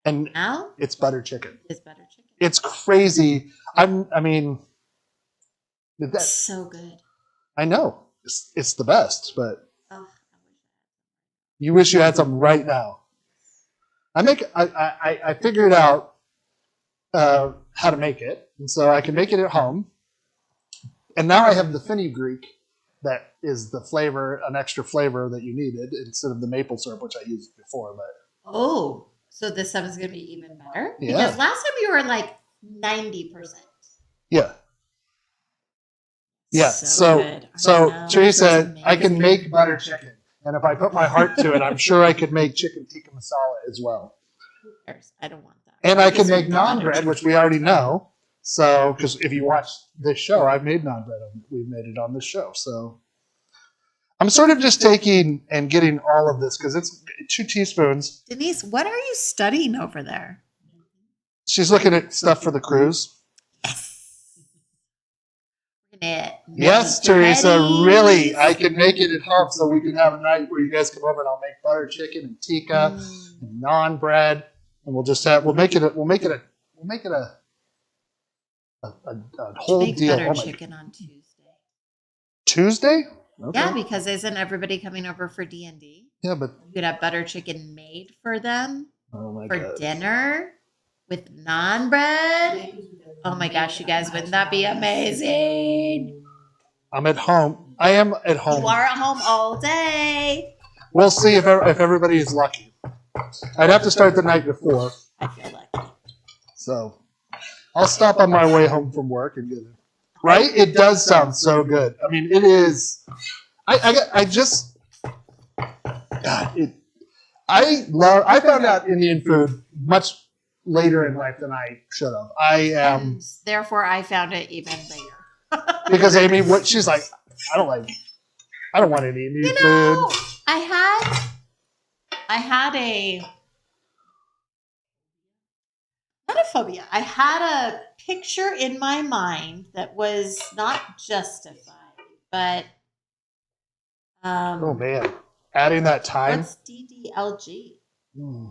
Speaker 2: And
Speaker 1: Now
Speaker 2: it's butter chicken.
Speaker 1: it's butter chicken.
Speaker 2: It's crazy.
Speaker 1: It's so good.
Speaker 2: I know it's the best, but
Speaker 1: Oh,
Speaker 2: you wish you had some right now. I figured out how to make it, and so I can make it at home. And now I have the fenugreek that is the flavor, an extra flavor that you needed instead of the maple syrup, which I used before. But
Speaker 1: so this stuff is going to be even better?
Speaker 2: Yeah.
Speaker 1: Because last time you were like 90%.
Speaker 2: yeah. Yeah,
Speaker 1: good.
Speaker 2: so
Speaker 1: I know.
Speaker 2: Teresa,
Speaker 1: It's
Speaker 2: I can
Speaker 1: amazing.
Speaker 2: make butter chicken, and if I put my heart to it, I'm sure I could make chicken tikka masala as well.
Speaker 1: Who cares? I don't want that.
Speaker 2: And I can
Speaker 1: Just
Speaker 2: make
Speaker 1: butter
Speaker 2: naan bread,
Speaker 1: chicken.
Speaker 2: which we already know. So, because if you watch this show, I've made naan bread. We've made it on this show. So, I'm sort of just taking and getting all of this because it's 2 teaspoons.
Speaker 1: Denise, what are you studying over there?
Speaker 2: She's looking at stuff for the cruise. Yes, Teresa, really. I can make it at home so we can have a night where you guys come over and I'll make butter chicken and tikka and naan bread, and we'll make it a whole
Speaker 1: Make
Speaker 2: deal.
Speaker 1: butter
Speaker 2: Oh my-
Speaker 1: chicken on Tuesday.
Speaker 2: Tuesday? Okay.
Speaker 1: Yeah, because isn't everybody coming over for D&D?
Speaker 2: Yeah, but
Speaker 1: You could have butter chicken made for them
Speaker 2: oh my
Speaker 1: for
Speaker 2: god.
Speaker 1: dinner with naan bread. Oh my gosh, you guys, wouldn't that be amazing?
Speaker 2: I'm at home. I am at home.
Speaker 1: You are at home all day.
Speaker 2: We'll see if everybody is lucky. I'd have to start the night before,
Speaker 1: I feel lucky.
Speaker 2: so I'll stop on my way home from work and get it. Right? It does sound so good. I mean, it is. I just. God, I found out Indian food much later in life than I should have. I am
Speaker 1: And therefore, I found it even later.
Speaker 2: because Amy, what she's like, I don't want any new food.
Speaker 1: I had a not a phobia. I had a picture in my mind that was not justified, but
Speaker 2: Oh man, adding that time.
Speaker 1: what's DDLG?
Speaker 2: Hmm.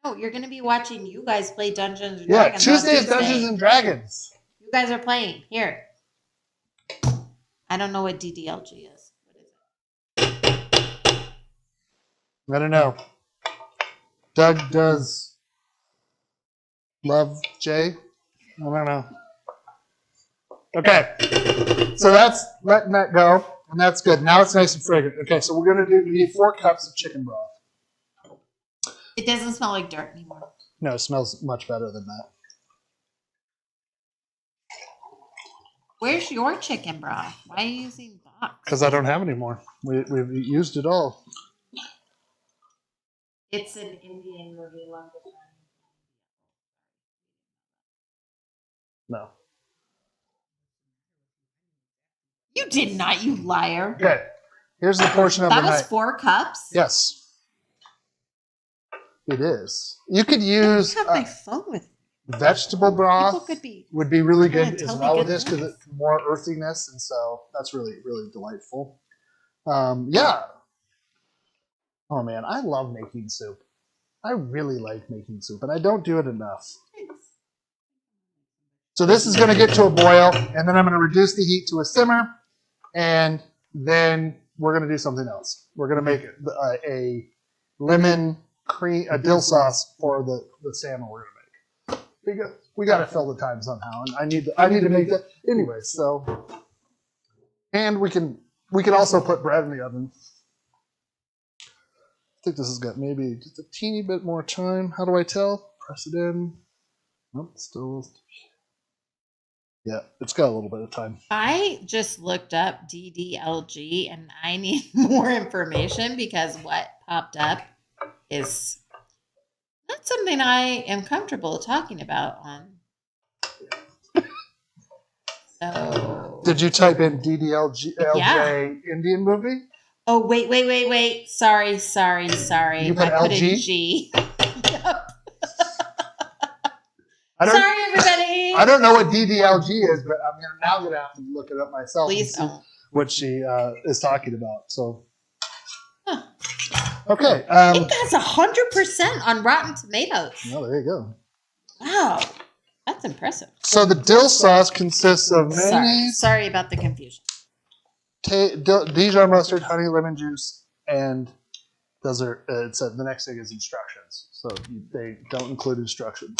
Speaker 1: No, you're going to be watching you guys play Dungeons and
Speaker 2: Yeah,
Speaker 1: Dragons. on
Speaker 2: Tuesday is
Speaker 1: Tuesday.
Speaker 2: Dungeons and Dragons.
Speaker 1: You guys are playing here. I don't know what DDLG is. What is it?
Speaker 2: I don't know. Doug does love Jay. I don't know. Okay, so that's letting that go, and that's good. Now it's nice and fragrant. Okay, so we're gonna do. We need 4 cups of chicken broth.
Speaker 1: It doesn't smell like dirt anymore.
Speaker 2: No, it smells much better than that.
Speaker 1: Where's your chicken broth? Why are you using box?
Speaker 2: Because I don't have any more. We've used it all.
Speaker 1: It's an Indian movie.
Speaker 2: No.
Speaker 1: You did not, you liar.
Speaker 2: Okay. Here's the portion of
Speaker 1: That
Speaker 2: the
Speaker 1: was
Speaker 2: night.
Speaker 1: 4 cups?
Speaker 2: Yes. It is. You could
Speaker 1: I
Speaker 2: use
Speaker 1: have my phone with me.
Speaker 2: vegetable broth.
Speaker 1: People could be.
Speaker 2: Would be really
Speaker 1: Yeah,
Speaker 2: good as
Speaker 1: tell me
Speaker 2: well
Speaker 1: good
Speaker 2: with this because
Speaker 1: things.
Speaker 2: it's more earthiness, and so that's really, really delightful. Yeah. Oh man, I love making soup. I really like making soup, and I don't do it enough. So this is going to get to a boil, and then I'm going to reduce the heat to a simmer, and then we're going to do something else. We're going to make a lemon cream, a dill sauce for the salmon we're going to make. We got to fill the time somehow, and I need to make that anyway. So, and we can also put bread in the oven. I think this has got maybe just a teeny bit more time. How do I tell? Press it in. Nope, still. Yeah, it's got a little bit of time.
Speaker 1: I just looked up DDLG and I need more information because what popped up is not something I am comfortable talking about on. So.
Speaker 2: Did you type in DDLJ
Speaker 1: Yeah.
Speaker 2: Indian movie?
Speaker 1: Oh, wait. Sorry.
Speaker 2: You put
Speaker 1: I put
Speaker 2: LG?
Speaker 1: in G. Yep.
Speaker 2: I don't,
Speaker 1: Sorry, everybody.
Speaker 2: I don't know what DDLG is, but I'm now going to have to look it up myself
Speaker 1: Please
Speaker 2: and see
Speaker 1: don't.
Speaker 2: what she is talking about. So,
Speaker 1: Huh.
Speaker 2: okay.
Speaker 1: It has 100% on Rotten Tomatoes.
Speaker 2: Well, there you go.
Speaker 1: Wow. That's impressive.
Speaker 2: So the dill sauce consists of mayonnaise,
Speaker 1: Sorry about the confusion.
Speaker 2: Dijon mustard, honey, lemon juice, and those are. It said the next thing is instructions. So they don't include instructions.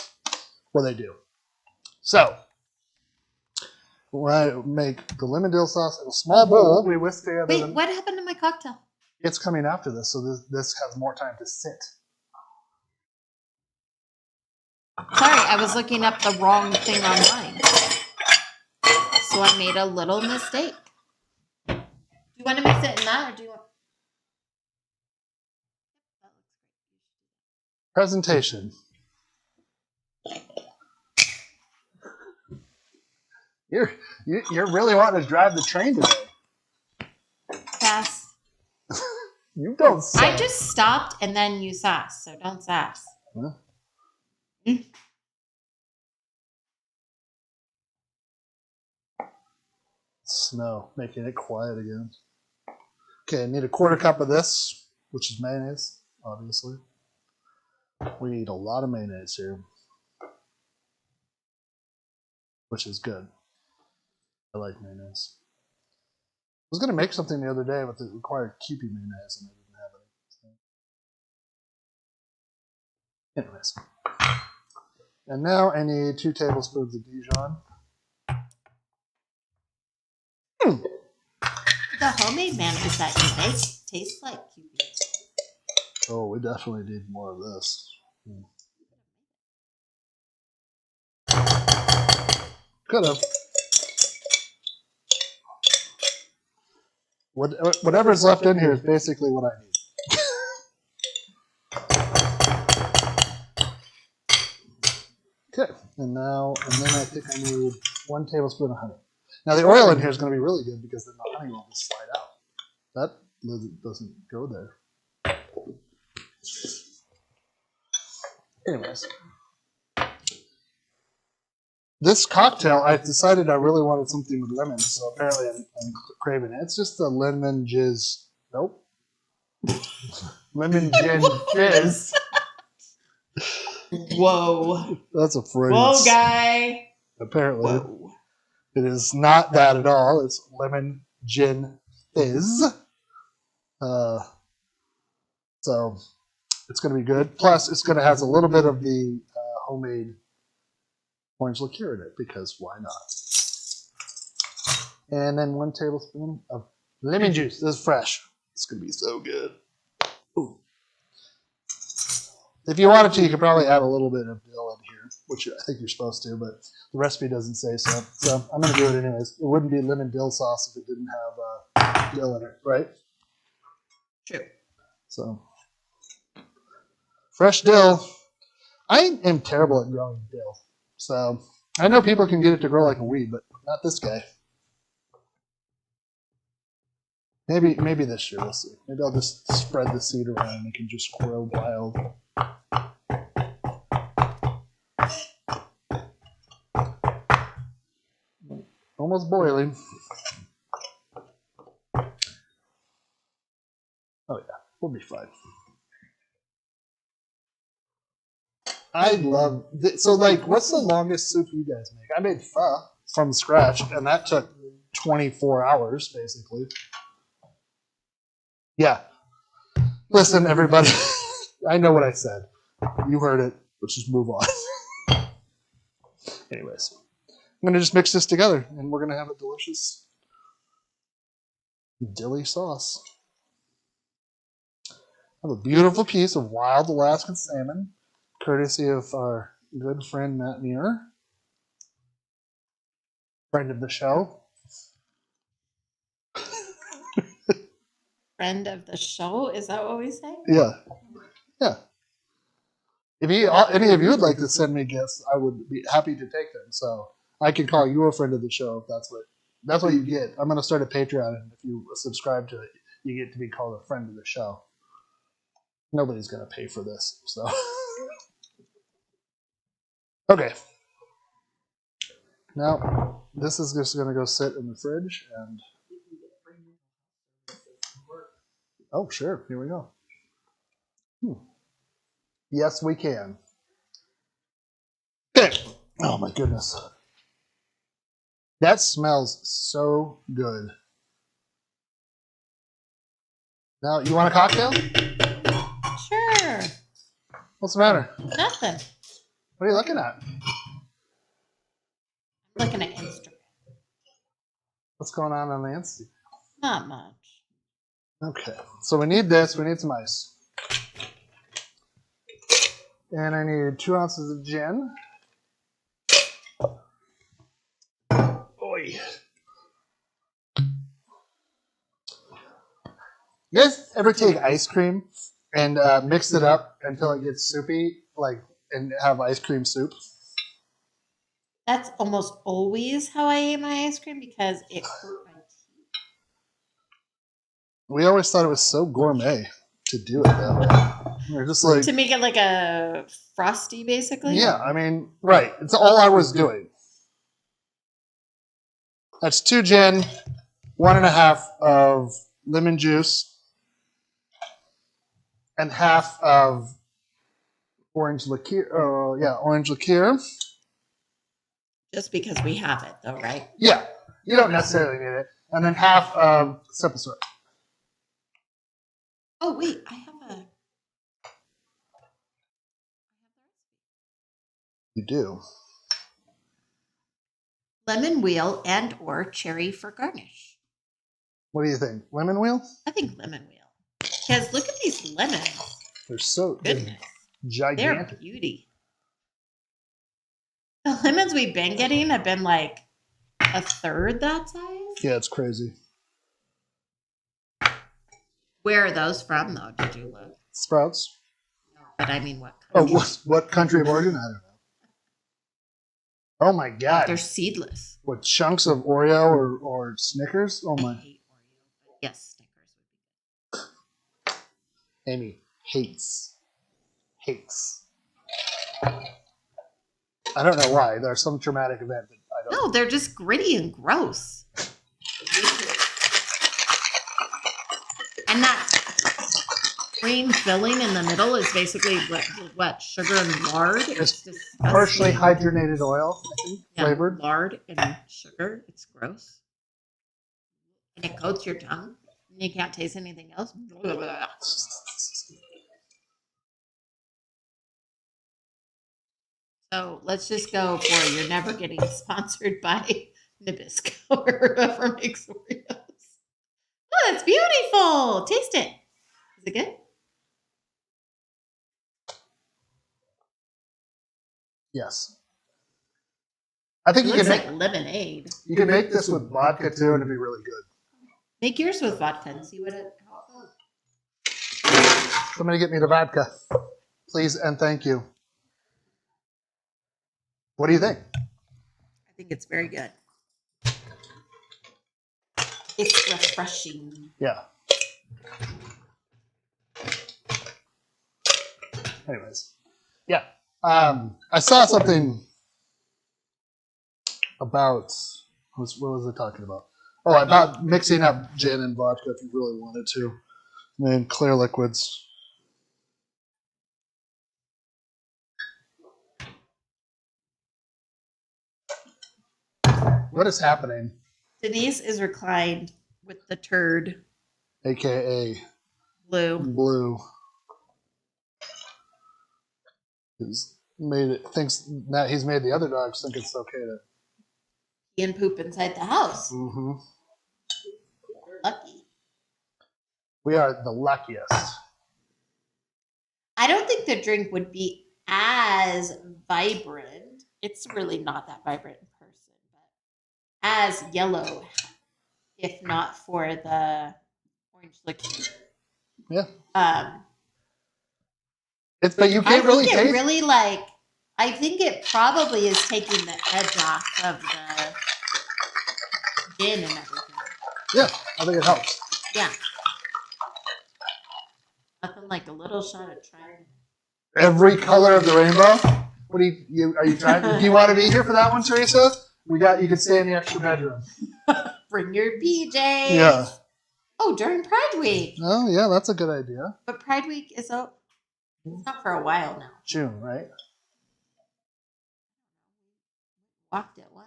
Speaker 2: Well, they do. So when I make the lemon dill sauce in a small bowl, we whisk together.
Speaker 1: Wait, what happened to my cocktail?
Speaker 2: It's coming after this, so this has more time to sit.
Speaker 1: Sorry, I was looking up the wrong thing online. So I made a little mistake. Do you want to mix it in that or do you want?
Speaker 2: Presentation. You're really wanting to drive the train today.
Speaker 1: Sass.
Speaker 2: You don't say.
Speaker 1: I just stopped and then you sass, so don't sass.
Speaker 2: Huh? Snow, making it quiet again. Okay, I need a 1/4 cup of this, which is mayonnaise, obviously. We need a lot of mayonnaise here, which is good. I like mayonnaise. I was going to make something the other day, but it required keeping mayonnaise, and I didn't have any. Anyways. And now I need 2 tablespoons of Dijon.
Speaker 1: The homemade mayonnaise that you make tastes like QB.
Speaker 2: Oh, we definitely need more of this. Could have. Whatever's left in here is basically what I need. And then I think I need 1 tablespoon of honey. Now the oil in here is going to be really good because then the honey will just slide out. That doesn't go there. Anyways. This cocktail, I decided I really wanted something with lemon, so apparently I'm craving it. It's just a lemon jizz. Nope. Lemon gin fizz.
Speaker 1: Whoa.
Speaker 2: That's a phrase.
Speaker 1: Whoa, guy.
Speaker 2: Apparently.
Speaker 1: Whoa.
Speaker 2: It is not that at all. It's lemon gin fizz. So it's going to be good. Plus, it's going to have a little bit of the homemade orange liqueur in it, because why not? And then 1 tablespoon of lemon juice. This is fresh. It's going to be so good. Ooh. If you wanted to, you could probably add a little bit of dill in here, which I think you're supposed to, but the recipe doesn't say so. So I'm going to do it anyways. It wouldn't be lemon dill sauce if it didn't have dill in it, right?
Speaker 1: True.
Speaker 2: So, fresh dill. I am terrible at growing dill. So, I know people can get it to grow like a weed, but not this guy. Maybe this year, we'll see. Maybe I'll just spread the seed around and it can just grow wild. Almost boiling. Oh yeah, we'll be fine. I love so like, what's the longest soup you guys make? I made pho from scratch, and that took 24 hours basically. Yeah. Listen, everybody. I know what I said. You heard it. Let's just move on. Anyways, I'm gonna just mix this together, and we're gonna have a delicious dilly sauce. I have a beautiful piece of wild Alaskan salmon, courtesy of our good friend Matt Muir, friend of the show.
Speaker 1: Friend of the show? Is that what we say?
Speaker 2: Yeah. Yeah. If any of you would like to send me gifts, I would be happy to take them. So I can call you a friend of the show if that's what you get. I'm going to start a Patreon, and if you subscribe to it, you get to be called a friend of the show. Nobody's going to pay for this, so. Okay. Now, this is just going to go sit in the fridge, and oh, sure. Here we go. Yes, we can. Okay. Oh, my goodness. That smells so good. Now, you want a cocktail?
Speaker 1: Sure.
Speaker 2: What's the matter?
Speaker 1: Nothing.
Speaker 2: What are you looking at?
Speaker 1: I'm looking at Instagram.
Speaker 2: What's going on the Insta?
Speaker 1: Not much.
Speaker 2: Okay. So we need this. We need some ice. And I need 2 ounces of gin. Oy. You guys ever take ice cream and mix it up until it gets soupy, and have ice cream soup?
Speaker 1: That's almost always how I eat my ice cream because it hurt my teeth.
Speaker 2: We always thought it was so gourmet to do it that way. We're just like,
Speaker 1: to make it like a frosty, basically?
Speaker 2: yeah, I mean, right. It's all I was doing. That's 2 gin, 1.5 of lemon juice, and half of orange liqueur. Orange liqueur.
Speaker 1: Just because we have it, though, right?
Speaker 2: Yeah, you don't necessarily need it. And then half of simple syrup.
Speaker 1: Oh, wait, I have a...
Speaker 2: You do.
Speaker 1: lemon wheel and or cherry for garnish.
Speaker 2: What do you think? Lemon wheel?
Speaker 1: I think lemon wheel. Because look at these lemons.
Speaker 2: They're so
Speaker 1: Goodness.
Speaker 2: gigantic.
Speaker 1: They're beauty. The lemons we've been getting have been like a third that size.
Speaker 2: Yeah, it's crazy.
Speaker 1: Where are those from, though? Did you look?
Speaker 2: Sprouts.
Speaker 1: But I mean, what?
Speaker 2: Oh, what country of origin? I don't know. Oh my god.
Speaker 1: They're seedless.
Speaker 2: What, chunks of Oreo or Snickers? Oh
Speaker 1: I
Speaker 2: my.
Speaker 1: hate Oreo, but yes, Snickers.
Speaker 2: Amy hates. I don't know why. There's some traumatic event that I don't.
Speaker 1: No, they're just gritty and gross. And that cream filling in the middle is basically what sugar and lard. It's disgusting.
Speaker 2: Partially hydrogenated oil, I think,
Speaker 1: Yeah,
Speaker 2: flavored.
Speaker 1: lard and sugar. It's gross. And it coats your tongue. And you can't taste anything else. So let's just go for you're never getting sponsored by Nabisco or whoever makes Oreos. Oh, that's beautiful. Taste it. Is it good?
Speaker 2: Yes. I think
Speaker 1: It
Speaker 2: you
Speaker 1: looks
Speaker 2: can
Speaker 1: like lemonade.
Speaker 2: you can make this with vodka too, and it'd be really good.
Speaker 1: Make yours with vodka and see what it.
Speaker 2: Somebody get me the vodka, please, and thank you. What do you think?
Speaker 1: I think it's very good. It's refreshing.
Speaker 2: Yeah. Anyways, yeah. I saw something about what was I talking about? Oh, about mixing up gin and vodka if you really wanted to. I mean, clear liquids. What is happening?
Speaker 1: Denise is reclined with the turd,
Speaker 2: AKA
Speaker 1: Blue.
Speaker 2: Blue. He's made the other dogs think it's okay to.
Speaker 1: And poop inside the house.
Speaker 2: Mm-hmm.
Speaker 1: Lucky.
Speaker 2: We are the luckiest.
Speaker 1: I don't think the drink would be as vibrant. It's really not that vibrant in person, but as yellow, if not for the orange liqueur.
Speaker 2: Yeah.
Speaker 1: Um,
Speaker 2: But you can't really
Speaker 1: it
Speaker 2: taste.
Speaker 1: really I think it probably is taking the edge off of the gin and everything.
Speaker 2: Yeah, I think it helps.
Speaker 1: Yeah. Nothing like a little shot of trying.
Speaker 2: Every color of the rainbow. What do you are you trying? Do you want to be here for that one, Teresa? You can stay in the extra bedroom.
Speaker 1: Bring your PJs.
Speaker 2: Yeah.
Speaker 1: Oh, during Pride Week.
Speaker 2: Oh, yeah, that's a good idea.
Speaker 1: But Pride Week is it's not for a while now.
Speaker 2: June, right?
Speaker 1: Walked at one.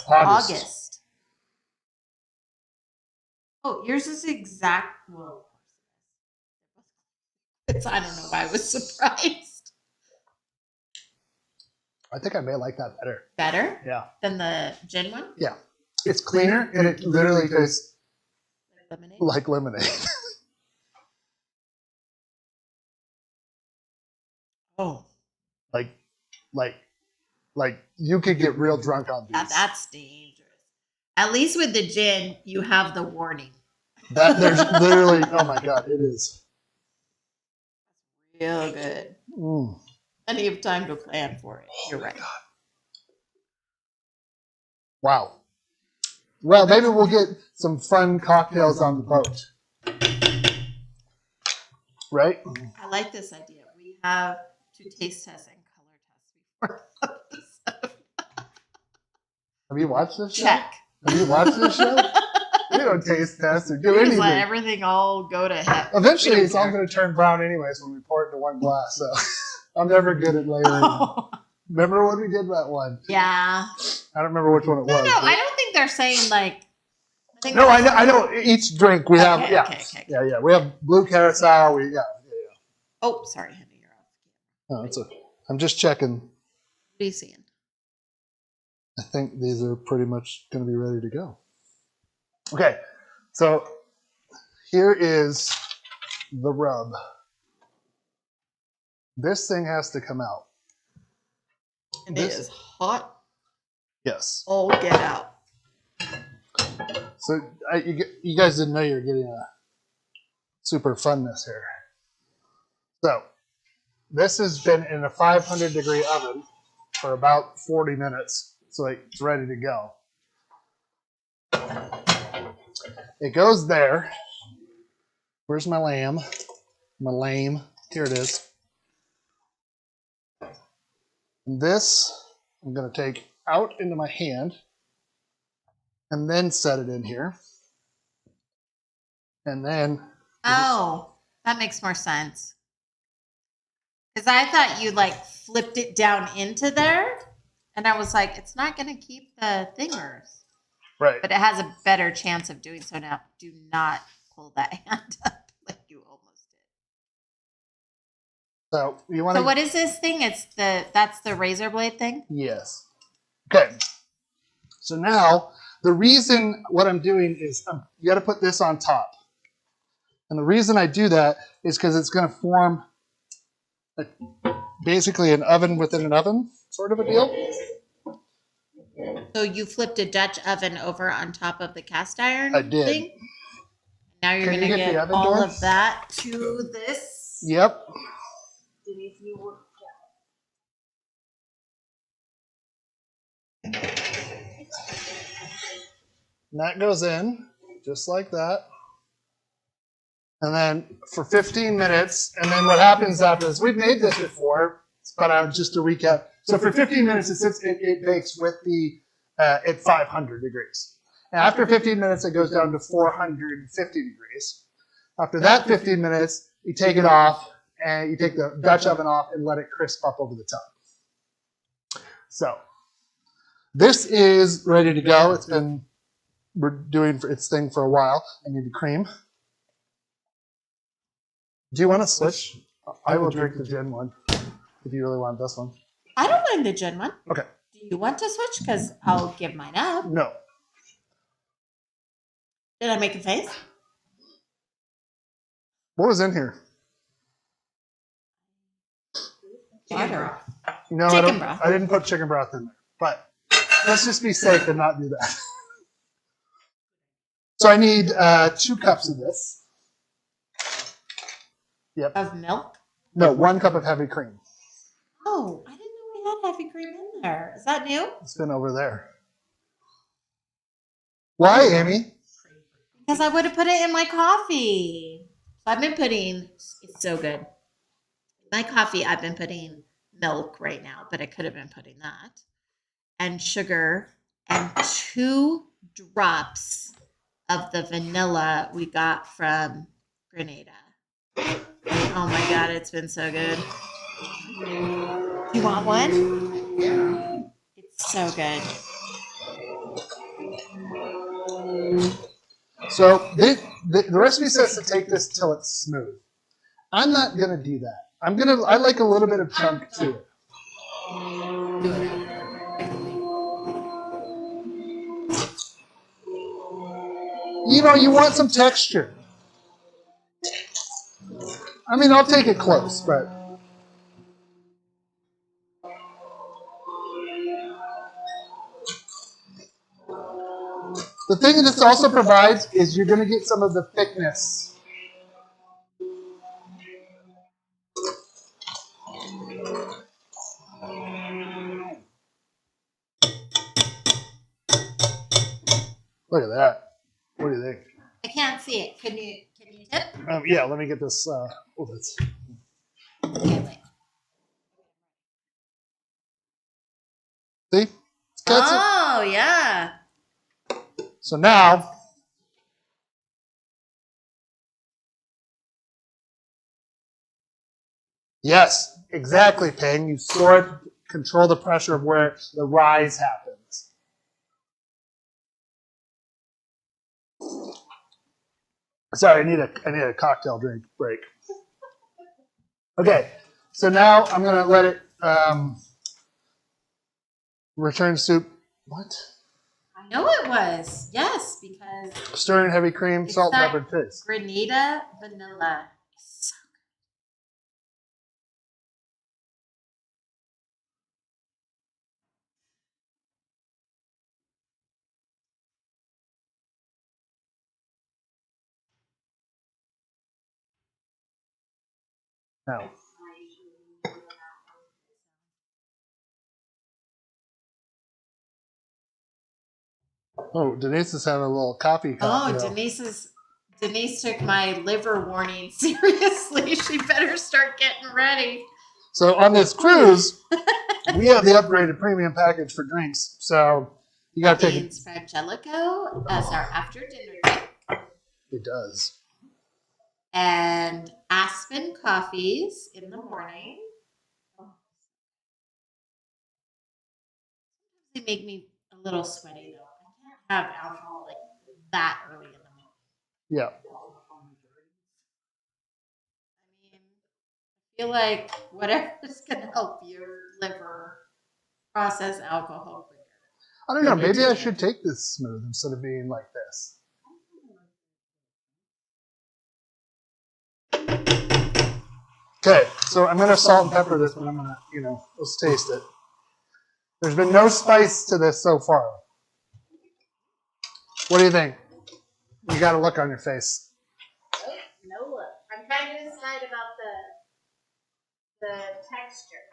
Speaker 1: August. Oh, yours is exact. Well, I don't know why I was surprised.
Speaker 2: I think I may like that better.
Speaker 1: Better
Speaker 2: Yeah.
Speaker 1: than the gin one?
Speaker 2: Yeah. It's cleaner and it literally tastes
Speaker 1: Lemonade?
Speaker 2: like lemonade.
Speaker 1: Oh.
Speaker 2: like you could get real drunk on these.
Speaker 1: Yeah, that's dangerous. At least with the gin, you have the warning.
Speaker 2: That there's literally, oh my god, it is.
Speaker 1: Real good.
Speaker 2: Mm.
Speaker 1: Plenty of time to plan for it. You're right.
Speaker 2: Wow. Well, maybe we'll get some fun cocktails on the boat. Right?
Speaker 1: I like this idea. We have to taste test and color test before.
Speaker 2: Have you watched this show?
Speaker 1: Check.
Speaker 2: Have you watched this show? We don't taste test or do
Speaker 1: We just
Speaker 2: anything.
Speaker 1: let everything all go to heck.
Speaker 2: Eventually,
Speaker 1: We don't
Speaker 2: it's all
Speaker 1: care.
Speaker 2: going to turn brown anyways when we pour it into one glass. So I'm never good at layering. Remember when we did that one?
Speaker 1: Yeah.
Speaker 2: I don't remember which one it was.
Speaker 1: No,
Speaker 2: but-
Speaker 1: I don't think they're saying like.
Speaker 2: No, I know. Each drink we have.
Speaker 1: Okay,
Speaker 2: Yeah,
Speaker 1: okay.
Speaker 2: yeah. We have blue carousel. Yeah.
Speaker 1: Oh, sorry, honey, you're off.
Speaker 2: No, it's I'm just checking.
Speaker 1: What are you seeing?
Speaker 2: I think these are pretty much going to be ready to go. Okay, so here is the rub. This thing has to come out.
Speaker 1: And
Speaker 2: This-
Speaker 1: it is hot.
Speaker 2: Yes.
Speaker 1: Oh, get out.
Speaker 2: So you guys didn't know you were getting a super funness here. So this has been in a 500-degree oven for about 40 minutes, so it's ready to go. It goes there. Where's my lamb? My lamb. Here it is. And this I'm going to take out into my hand and then set it in here. And then...
Speaker 1: Oh, that makes more sense. Because I thought you like flipped it down into there. And I was like, it's not going to keep the thingers.
Speaker 2: Right.
Speaker 1: But it has a better chance of doing so now. Do not pull that hand up like you almost did.
Speaker 2: So you want to...
Speaker 1: So what is this thing? That's the razor blade thing?
Speaker 2: Yes. Okay. So now the reason what I'm doing is you got to put this on top. And the reason I do that is because it's going to form basically an oven within an oven sort of a deal.
Speaker 1: So you flipped a Dutch oven over on top of the cast iron
Speaker 2: I did.
Speaker 1: thing? Now you're
Speaker 2: Can
Speaker 1: going
Speaker 2: you
Speaker 1: to
Speaker 2: get the
Speaker 1: get
Speaker 2: oven
Speaker 1: all
Speaker 2: door?
Speaker 1: of that to this.
Speaker 2: Yep. And that goes in just like that. And then for 15 minutes, and then what happens after this, we've made this before, but just to recap. So for 15 minutes, it bakes with the at 500 degrees. And after 15 minutes, it goes down to 450 degrees. After that 15 minutes, you take it off, and you take the Dutch oven off and let it crisp up over the top. So this is ready to go. We're doing its thing for a while. I need the cream. Do you want to switch? I will drink the gin one if you really want this one.
Speaker 1: I don't mind the gin one.
Speaker 2: Okay.
Speaker 1: Do you want to switch? Because I'll give mine up.
Speaker 2: No.
Speaker 1: Did I make a face?
Speaker 2: What was in here?
Speaker 1: Water.
Speaker 2: No,
Speaker 1: Chicken broth.
Speaker 2: I didn't put chicken broth in there. But let's just be safe and not do that. So I need 2 cups of this. Yep.
Speaker 1: Of milk?
Speaker 2: No, 1 cup of heavy cream.
Speaker 1: Oh, I didn't know we had heavy cream in there. Is that new?
Speaker 2: It's been over there. Why, Amy?
Speaker 1: Because I would have put it in my coffee. So I've been putting, it's so good. My coffee, I've been putting milk right now, but I could have been putting that. And sugar and 2 drops of the vanilla we got from Grenada. Oh my God, it's been so good. You want one?
Speaker 3: Yeah.
Speaker 1: It's so good.
Speaker 2: So the recipe says to take this till it's smooth. I'm not gonna do that. I like a little bit of chunk to it. You know, you want some texture. I mean, I'll take it close, but the thing this also provides is you're going to get some of the thickness. Look at that. What do you think?
Speaker 1: I can't see it. Can you tip?
Speaker 2: Yeah, let me get this. That's...
Speaker 1: Okay, wait.
Speaker 2: See? That's it.
Speaker 1: Oh, yeah.
Speaker 2: So now, yes, exactly, Ping. You store it, control the pressure of where the rise happens. Sorry, I need a cocktail drink break. Okay, so now I'm gonna let it return soup. What?
Speaker 1: I know it was. Yes, because
Speaker 2: Stir in heavy cream,
Speaker 1: It's
Speaker 2: salt,
Speaker 1: that-
Speaker 2: pepper, taste.
Speaker 1: Grenada vanilla. So
Speaker 2: Now, Oh, Denise is having a little coffee
Speaker 1: Oh,
Speaker 2: cocktail.
Speaker 1: Denise took my liver warning seriously. She better start getting ready.
Speaker 2: So on this cruise, we have the upgraded premium package for drinks. So you got to take it.
Speaker 1: Means Frangelico as our after dinner drink.
Speaker 2: It does.
Speaker 1: And Aspen coffees in the morning. They make me a little sweaty though. I can't have alcohol like that early in the morning.
Speaker 2: Yeah.
Speaker 1: I mean, I feel like whatever's gonna help your liver process alcohol quicker.
Speaker 2: I don't know. Maybe I should take this smooth instead of being like this. Okay, so I'm gonna salt and pepper this, but I'm gonna, let's taste it. There's been no spice to this so far. What do you think? You got a look on your face.
Speaker 1: No look. I'm trying to decide about the texture.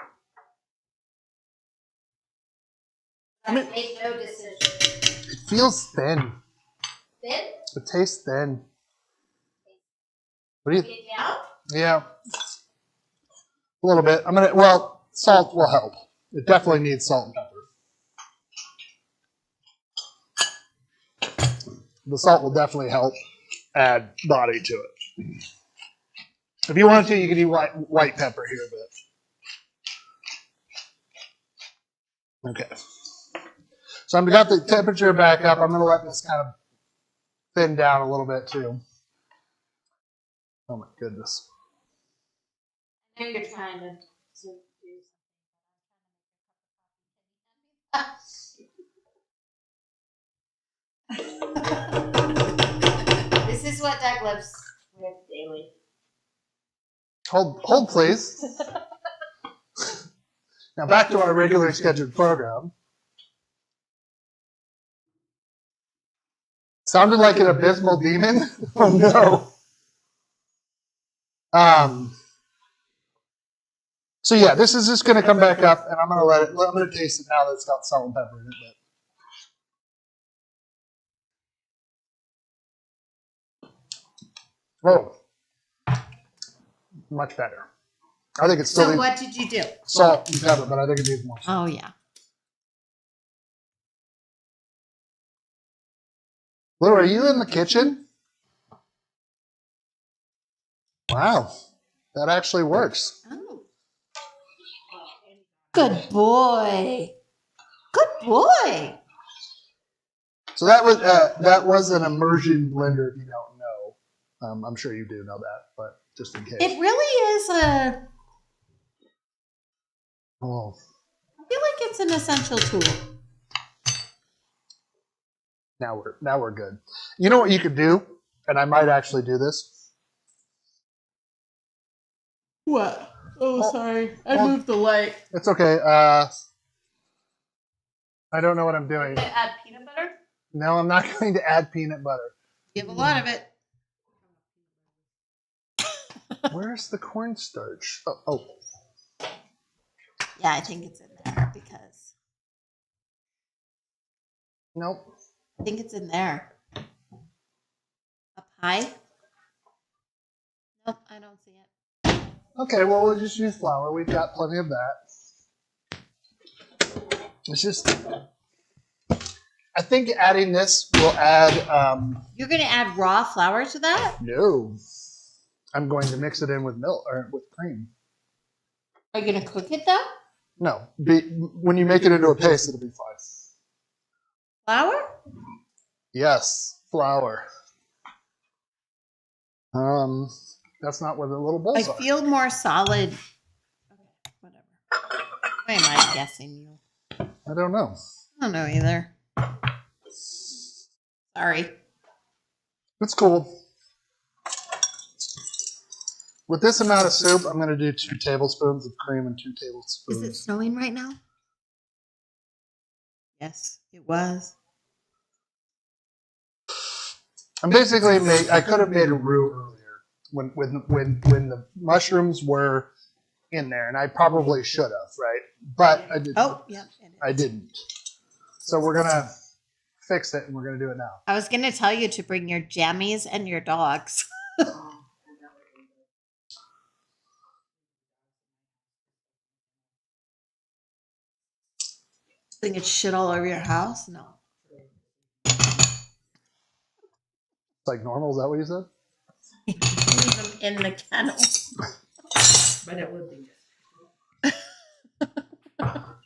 Speaker 1: I made no decision.
Speaker 2: It feels thin.
Speaker 1: Thin?
Speaker 2: It tastes thin. What do you?
Speaker 1: Get down?
Speaker 2: Yeah, a little bit. Salt will help. It definitely needs salt and pepper. The salt will definitely help add body to it. If you wanted to, you could do white pepper here, but okay. So I've got the temperature back up. I'm going to let this kind of thin down a little bit too. Oh my goodness.
Speaker 1: I know you're trying to do This is what Doug lives with daily.
Speaker 2: Hold please. Now back to our regular scheduled program. Sounded like an abysmal demon. Oh no. So yeah, this is just going to come back up, and I'm going to taste it now that it's got salt and pepper in it. Oh, much better. I think it's still.
Speaker 1: So what did you do?
Speaker 2: Salt and pepper, but I think it needs more salt.
Speaker 1: Oh yeah.
Speaker 2: Lou, are you in the kitchen? Wow, that actually works.
Speaker 1: Oh. Good boy. Good boy.
Speaker 2: So that was an immersion blender. If you don't know, I'm sure you do know that, but just in case.
Speaker 1: It really is a.
Speaker 2: Oh.
Speaker 1: I feel like it's an essential tool.
Speaker 2: Now we're good. You know what you could do, and I might actually do this.
Speaker 1: What? Oh, sorry. I moved the light.
Speaker 2: It's okay. I don't know what I'm doing.
Speaker 1: Add peanut butter?
Speaker 2: No, I'm not going to add peanut butter.
Speaker 1: Give a lot of it.
Speaker 2: Where's the cornstarch? Oh.
Speaker 1: Yeah, I think it's in there because.
Speaker 2: Nope.
Speaker 1: I think it's in there. Up high? Nope, I don't see it.
Speaker 2: Okay, well, we'll just use flour. We've got plenty of that. It's just, I think adding this will add.
Speaker 1: You're going to add raw flour to that?
Speaker 2: No. I'm going to mix it in with milk or with cream.
Speaker 1: Are you going to cook it though?
Speaker 2: No. When you make it into a paste, it'll be fine.
Speaker 1: Flour?
Speaker 2: Yes, flour. That's not where the little bowls
Speaker 1: I
Speaker 2: are.
Speaker 1: feel more solid. Okay, whatever. Why am I guessing you?
Speaker 2: I don't know.
Speaker 1: I don't know either. Sorry.
Speaker 2: It's cool. With this amount of soup, I'm going to do 2 tablespoons of cream and 2 tablespoons.
Speaker 1: Is it snowing right now? Yes, it was.
Speaker 2: I'm basically I could have made a roux earlier when the mushrooms were in there, and I probably should have, right? But I didn't.
Speaker 1: Oh, yeah.
Speaker 2: I didn't. So we're gonna fixed it, and we're gonna do it now.
Speaker 1: I was going to tell you to bring your jammies and your dogs. Think it's shit all over your house? No.
Speaker 2: It's like normal. Is that what you said?
Speaker 1: Leave them in the kennel.
Speaker 3: But it would be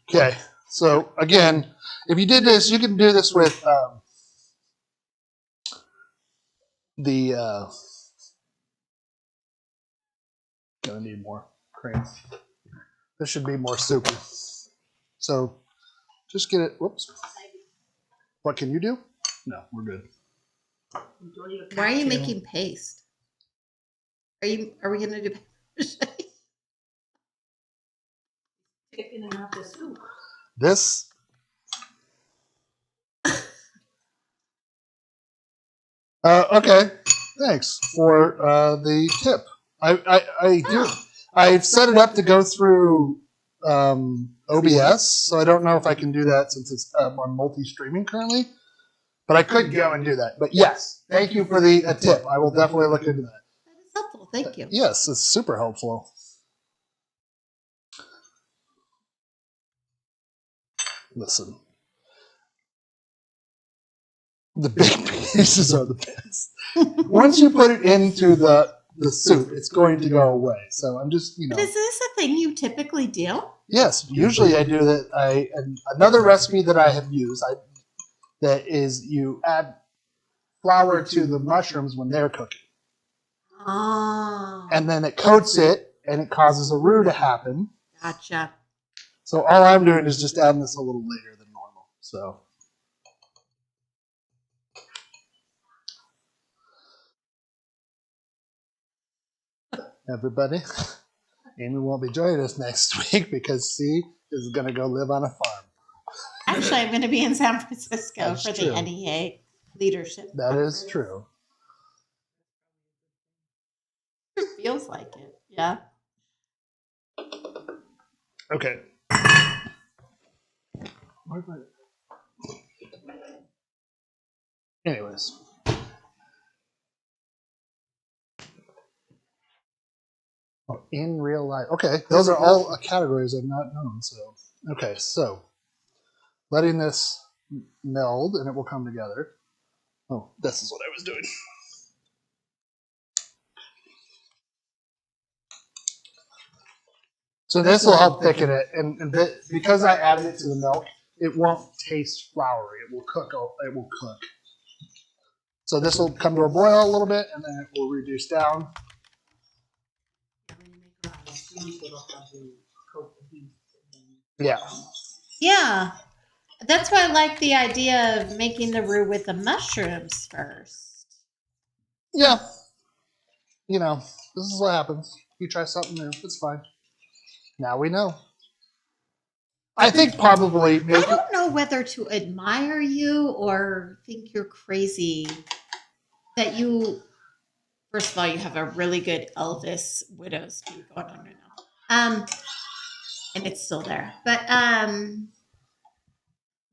Speaker 2: Okay. So again, if you did this, you can do this with the. Gonna need more cream. This should be more soupy. So just get it. Whoops. What can you do? No, we're good.
Speaker 3: enjoy your
Speaker 1: Why are you
Speaker 3: cocktail.
Speaker 1: making paste? Are we going to do
Speaker 3: Chicken and not the soup?
Speaker 2: This. Okay. Thanks for the tip. I do. I've set it up to go through OBS, so I don't know if I can do that since it's on multi-streaming currently. But I could go and do that. But yes, thank you for the tip. I will definitely look into that.
Speaker 1: That is helpful. Thank you.
Speaker 2: Yes, it's super helpful. Listen. The big pieces are the best. Once you put it into the soup, it's going to go away. So I'm just,
Speaker 1: But is this a thing you typically do?
Speaker 2: Yes, usually I do that. And another recipe that I have used that is you add flour to the mushrooms when they're cooking.
Speaker 1: Oh.
Speaker 2: And then it coats it and it causes a roux to happen.
Speaker 1: Gotcha.
Speaker 2: So all I'm doing is just adding this a little later than normal. So everybody, Amy won't be joining us next week because C is going to go live on a farm.
Speaker 1: Actually, I'm going to be in San Francisco
Speaker 2: That's
Speaker 1: for
Speaker 2: true.
Speaker 1: the NEA leadership.
Speaker 2: That is
Speaker 1: conference.
Speaker 2: true.
Speaker 1: It feels like it. Yeah.
Speaker 2: Okay. Anyways. Oh, in real life. Okay, those are all categories I've not known. So, okay, so letting this meld and it will come together. Oh, this is what I was doing. So this will help thicken it, and because I added it to the milk, it won't taste floury. It will cook. It will cook. So this will come to a boil a little bit, and then it will reduce down.
Speaker 3: When you make a lot of soup, it'll have to coat the beef.
Speaker 2: Yeah.
Speaker 1: Yeah. That's why I like the idea of making the roux with the mushrooms first.
Speaker 2: Yeah. You know, this is what happens. You try something new. It's fine. Now we know. I think probably
Speaker 1: I
Speaker 2: maybe.
Speaker 1: don't know whether to admire you or think you're crazy that you, first of all, you have a really good Elvis Widows tea going on right now. And it's still there. But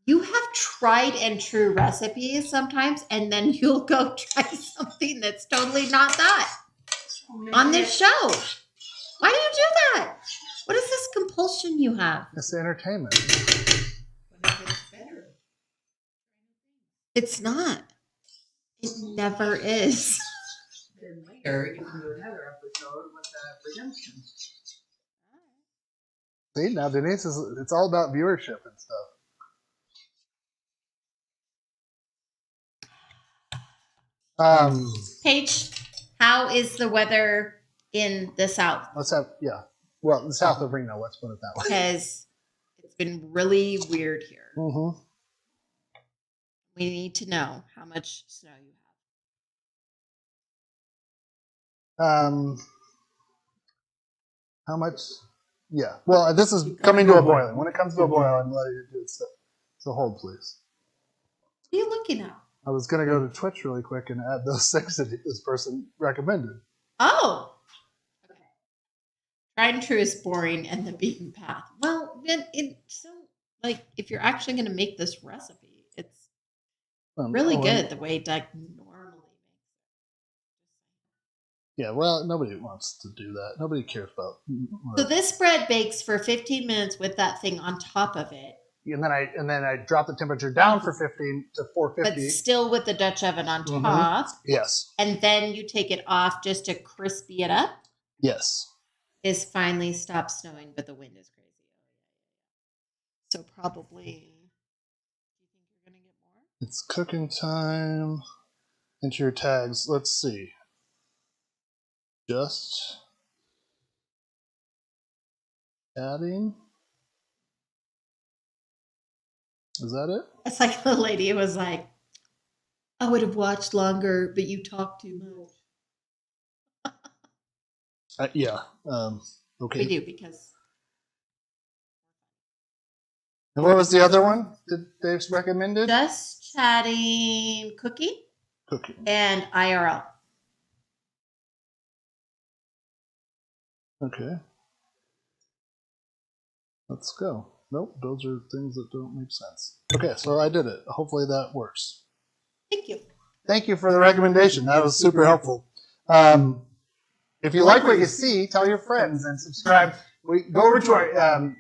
Speaker 1: you have tried and true recipes sometimes, and then you'll go try something that's totally not that on this show. Why do you do that? What is this compulsion you have?
Speaker 2: It's entertainment.
Speaker 3: But if it's better,
Speaker 1: It's not. It never is.
Speaker 3: then later you can do another episode with redemption.
Speaker 2: See, now Denise it's all about viewership and stuff.
Speaker 1: Paige, how is the weather in the South?
Speaker 2: Let's have, yeah. Well, the south of Reno, let's put it that way.
Speaker 1: Because it's been really weird here.
Speaker 2: Mm-hmm.
Speaker 1: We need to know how much snow you have.
Speaker 2: How much? Yeah. Well, this is coming to a boiling. When it comes to a boil, I'm letting you do it. So hold, please.
Speaker 1: What are you looking at?
Speaker 2: I was going to go to Twitch really quick and add those things that this person recommended.
Speaker 1: Oh. Okay. Tried and true is boring and the beaten path. Well, then it's so like if you're actually going to make this recipe, it's Really good the way Doug normally makes
Speaker 2: Yeah, well, nobody wants to do that. Nobody cares about.
Speaker 1: it. So this bread bakes for 15 minutes with that thing on top of it.
Speaker 2: And then I drop the temperature down for 15 to 450.
Speaker 1: But still with the Dutch oven on top.
Speaker 2: Yes.
Speaker 1: And then you take it off just to crispy it up.
Speaker 2: Yes.
Speaker 1: It's finally stopped snowing, but the wind is crazy. So probably, do you think you're going to get more?
Speaker 2: It's cooking time. Enter your tags. Let's see. Just adding. Is that it?
Speaker 1: It's like the lady was like, I would have watched longer, but you talk too much.
Speaker 2: Yeah. Okay.
Speaker 1: We do because.
Speaker 2: And what was the other one that Dave recommended?
Speaker 1: Just chatting cookie and IRL.
Speaker 2: Okay. Let's go. Nope, those are things that don't make sense. Okay, so I did it. Hopefully that works.
Speaker 1: Thank you.
Speaker 2: Thank you for the recommendation. That was super helpful. If you like what you see, tell your friends and subscribe. We go over to our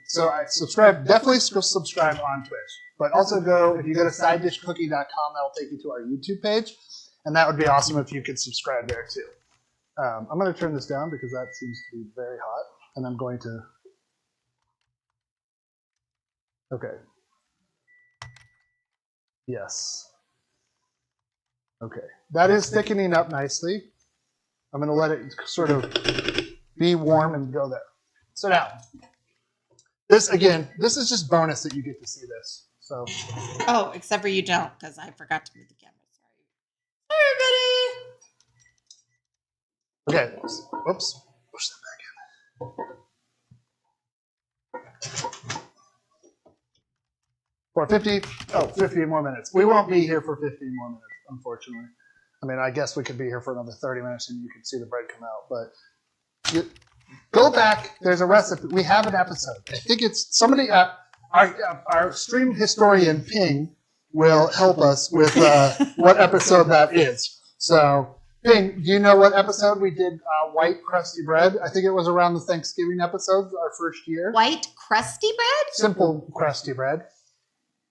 Speaker 2: subscribe. Definitely subscribe on Twitch, but also if you go to sidedishcookie.com, that'll take you to our YouTube page, and that would be awesome if you could subscribe there too. I'm going to turn this down because that seems to be very hot, and I'm going to. Okay. Yes. Okay. That is thickening up nicely. I'm going to let it sort of be warm and go there. So now, this is just bonus that you get to see this. So.
Speaker 1: Oh, except for you don't, because I forgot to move the camera. Sorry, everybody.
Speaker 2: Okay. Whoops. Push that back in. For 15 more minutes. We won't be here for 15 more minutes, unfortunately. I mean, I guess we could be here for another 30 minutes and you can see the bread come out. But go back. There's a recipe. We have an episode. I think it's somebody, our stream historian, Ping, will help us with what episode that is. So, Ping, do you know what episode we did white crusty bread? I think it was around the Thanksgiving episode, our first year.
Speaker 1: White crusty bread?
Speaker 2: Simple crusty bread.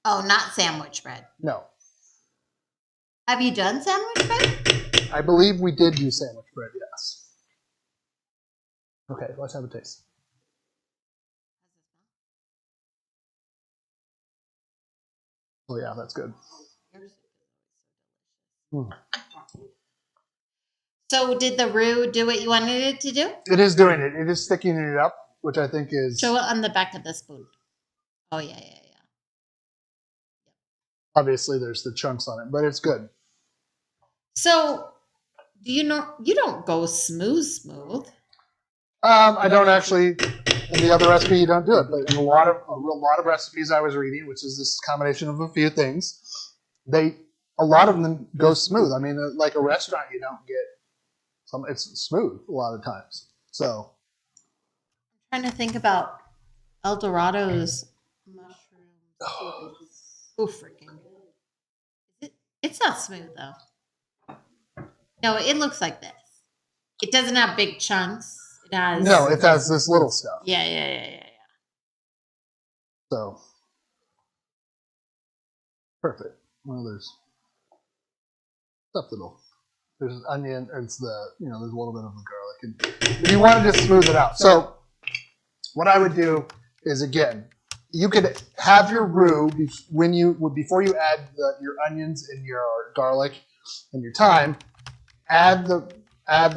Speaker 1: Oh, not sandwich bread.
Speaker 2: No.
Speaker 1: Have you done sandwich bread?
Speaker 2: I believe we did do sandwich bread, yes. Okay, let's have a taste. Oh yeah, that's good.
Speaker 1: So did the roux do what you wanted it to do?
Speaker 2: It is doing it. It is sticking it up, which I think is...
Speaker 1: Show it on the back of the spoon. Oh, yeah.
Speaker 2: Obviously, there's the chunks on it, but it's good.
Speaker 1: So, do you know, you don't go smooth?
Speaker 2: I don't actually, in the other recipe, you don't do it, but in a lot of recipes I was reading, which is this combination of a few things, a lot of them go smooth. I mean, like a restaurant, you don't get it's smooth a lot of times. So,
Speaker 1: I'm trying to think about El Dorado's mushrooms. Oh, freaking good. It's not smooth, though. No, it looks like this. It doesn't have big chunks. It has
Speaker 2: this little stuff.
Speaker 1: Yeah.
Speaker 2: So, perfect. Well, there's stuff there's onion, and there's a little bit of the garlic. And if you wanted to smooth it out. So, what I would do is, again, you could have your roux before you add your onions and your garlic and your thyme. Add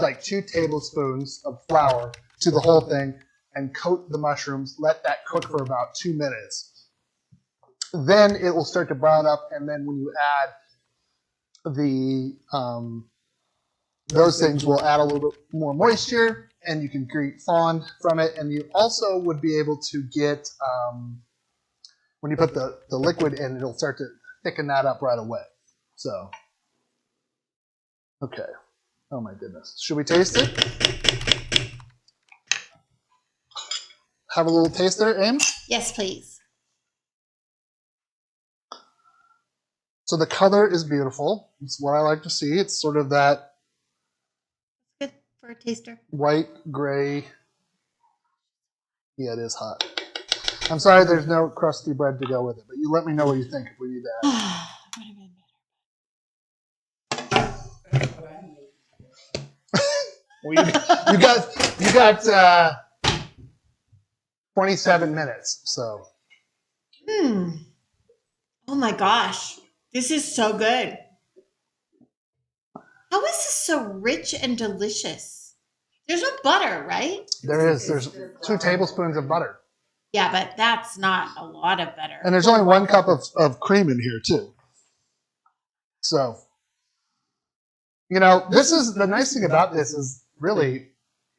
Speaker 2: like 2 tablespoons of flour to the whole thing and coat the mushrooms. Let that cook for about 2 minutes. Then it will start to brown up, and then when you add those things will add a little bit more moisture, and you can create fond from it. And you also would be able to get, when you put the liquid in, it'll start to thicken that up right away. So, okay. Oh my goodness. Should we taste it? Have a little taste there, Aim?
Speaker 1: Yes, please.
Speaker 2: So the color is beautiful. It's what I like to see. It's sort of that
Speaker 1: Good for a taster.
Speaker 2: white, gray. Yeah, it is hot. I'm sorry there's no crusty bread to go with it, but you let me know what you think if we need to add. Well, you got 27 minutes, so.
Speaker 1: Oh my gosh. This is so good. How is this so rich and delicious? There's no butter, right?
Speaker 2: There's 2 tablespoons of butter.
Speaker 1: Yeah, but that's not a lot of butter.
Speaker 2: And there's only 1 cup of cream in here, too. So, this is the nice thing about this is really,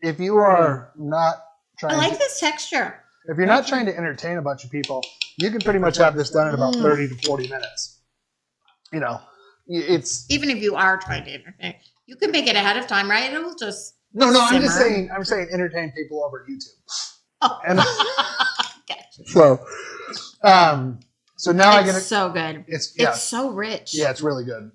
Speaker 2: if you are not trying
Speaker 1: I like this texture.
Speaker 2: if you're not trying to entertain a bunch of people, you can pretty much have this done in about 30 to 40 minutes. It's
Speaker 1: Even if you are trying to entertain, you can make it ahead of time, right? It'll just
Speaker 2: no. I'm just
Speaker 1: simmer.
Speaker 2: saying. I'm saying entertain people over YouTube.
Speaker 1: Oh.
Speaker 2: And
Speaker 1: Gotcha.
Speaker 2: so now I get
Speaker 1: It's
Speaker 2: it.
Speaker 1: so good.
Speaker 2: It's
Speaker 1: so rich.
Speaker 2: yeah, it's really good.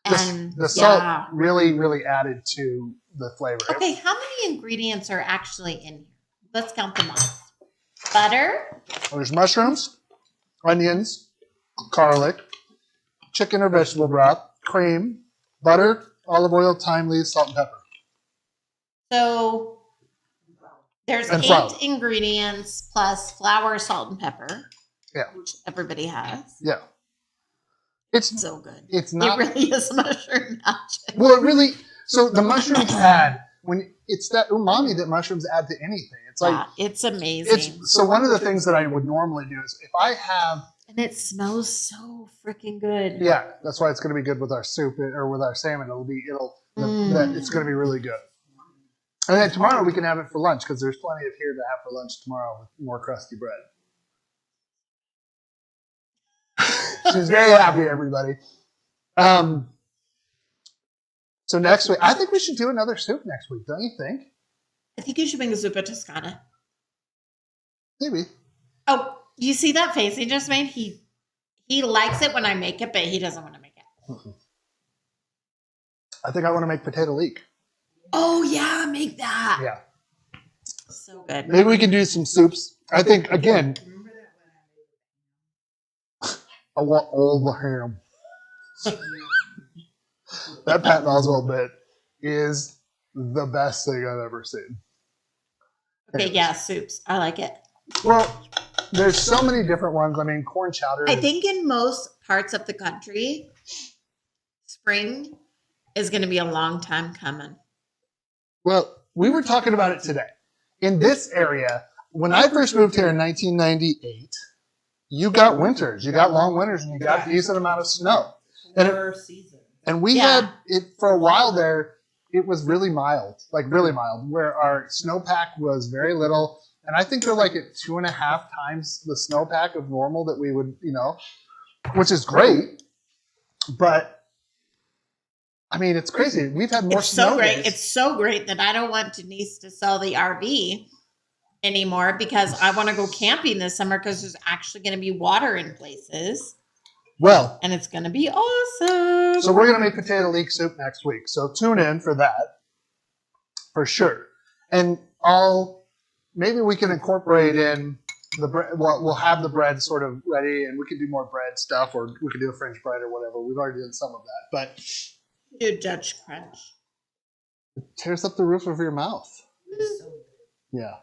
Speaker 1: And
Speaker 2: The salt
Speaker 1: yeah.
Speaker 2: really, really added to the flavor.
Speaker 1: Okay, how many ingredients are actually in here? Let's count them off. Butter.
Speaker 2: There's mushrooms, onions, garlic, chicken or vegetable broth, cream, butter, olive oil, thyme leaves, salt, and pepper.
Speaker 1: So there's
Speaker 2: And
Speaker 1: 8
Speaker 2: flour.
Speaker 1: ingredients plus flour, salt, and pepper.
Speaker 2: Yeah.
Speaker 1: Which everybody has.
Speaker 2: Yeah. It's
Speaker 1: So good.
Speaker 2: it's not
Speaker 1: It really is mushroom magic.
Speaker 2: well it really so the mushrooms add when it's that umami that mushrooms add to anything. It's like
Speaker 1: Yeah, it's amazing.
Speaker 2: so one of the things that I would normally do is if I have
Speaker 1: And it smells so freaking good.
Speaker 2: yeah, that's why it's gonna be good with our soup or with our salmon. It's gonna be really good. And then tomorrow we can have it for lunch because there's plenty of here to have for lunch tomorrow with more crusty bread. She's very happy, everybody. So next week, I think we should do another soup next week, don't you think?
Speaker 1: I think you should make a zuppa toscana.
Speaker 2: Maybe.
Speaker 1: Oh, you see that face he just made? He likes it when I make it, but he doesn't want to make it.
Speaker 2: I think I want to make potato leek.
Speaker 1: Oh yeah, make that.
Speaker 2: Yeah.
Speaker 1: So good.
Speaker 2: Maybe we can do some soups. I think, again, I want all the ham. That Pat Oswalt bit is the best thing I've ever seen.
Speaker 1: Okay, yeah, soups. I like it.
Speaker 2: Well, there's so many different ones. I mean, corn chowder.
Speaker 1: I think in most parts of the country, spring is going to be a long time coming.
Speaker 2: Well, we were talking about it today. In this area, when I first moved here in 1998, you got winters. You got long winters and you got a decent amount of snow. And we had it for a while there. It was really mild, where our snowpack was very little. And I think they're like at 2.5 times the snowpack of normal that we would, which is great. But I mean, it's crazy. We've had more
Speaker 1: It's
Speaker 2: snow
Speaker 1: so great.
Speaker 2: days.
Speaker 1: It's so great that I don't want Denise to sell the RV anymore because I want to go camping this summer because there's actually going to be water in places.
Speaker 2: Well,
Speaker 1: And it's going to be awesome.
Speaker 2: so we're going to make potato leek soup next week. So tune in for that, for sure. And maybe we can incorporate in the bread. We'll have the bread sort of ready, and we can do more bread stuff, or we can do a French bread or whatever. We've already done some of that, but
Speaker 1: Do Dutch crunch.
Speaker 2: it tears up the roof of your mouth. Yeah.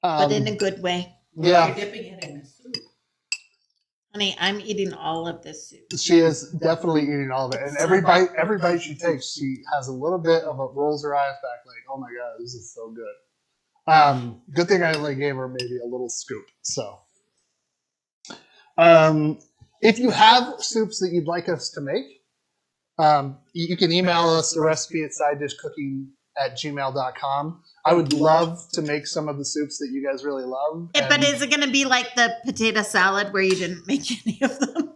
Speaker 1: But in a good way.
Speaker 2: Yeah,
Speaker 3: You're dipping it in the soup.
Speaker 1: Honey, I'm eating all of this soup.
Speaker 2: she is definitely eating all of it, and every bite she takes, she has a little bit of a rolls her eyes back, like, "Oh my god, this is so good." Good thing I only gave her maybe a little scoop. So, if you have soups that you'd like us to make, you can email us the recipe at sidedishcooking@gmail.com. I would love to make some of the soups that you guys really love.
Speaker 1: But is it going to be like the potato salad where you didn't make any of them?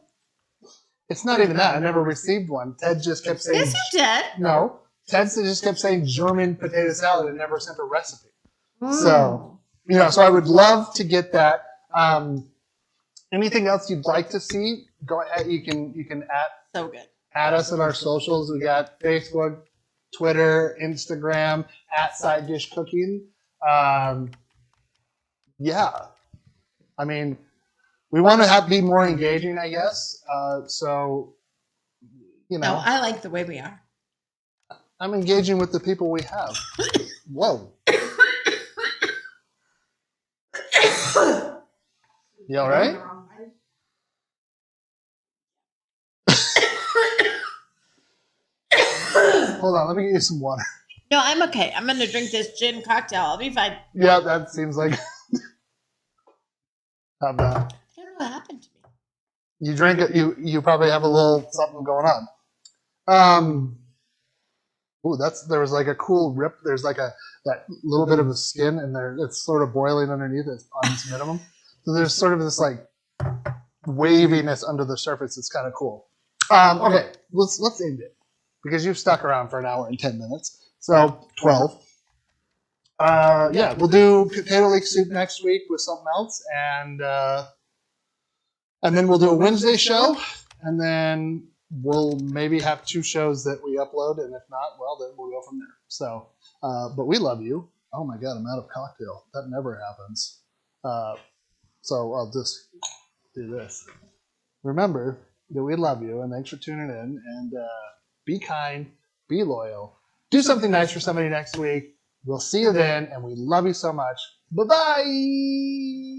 Speaker 2: It's not even that. I never received one. Ted just kept saying,
Speaker 1: Yes, you did.
Speaker 2: no. Ted just kept saying German potato salad and never sent a recipe. So, so I would love to get that. And Anything else you'd like to see? Go ahead. You can
Speaker 1: So good.
Speaker 2: add us on our socials. We got Facebook, Twitter, Instagram at Side Dish Cooking. Yeah, I mean, we want to be more engaging, I guess. So, you know,
Speaker 1: No, I like the way we are.
Speaker 2: I'm engaging with the people we have. Whoa. You all right? Hold on, let me get you some water.
Speaker 1: No, I'm okay. I'm going to drink this gin cocktail. I'll be fine.
Speaker 2: Yeah, that seems like. Have that.
Speaker 1: I don't know what happened to me.
Speaker 2: You drink it. You probably have a little something going on. Ooh, there was like a cool rip. There's like that little bit of a skin, and there it's sort of boiling underneath. It's on its minimum. So there's sort of this like waviness under the surface. It's kind of cool. Okay, let's end it because you've stuck around for an hour and 10 minutes. So 12. Yeah, we'll do potato leek soup next week with something else, and then we'll do a Wednesday show, and then we'll maybe have 2 shows that we upload, and if not, well, then we'll go from there. So, but we love you. Oh my God, I'm out of cocktail. That never happens. So I'll just do this. Remember that we love you, and thanks for tuning in, and be kind, be loyal, do something nice for somebody next week. We'll see you then, and we love you so much. Bye-bye!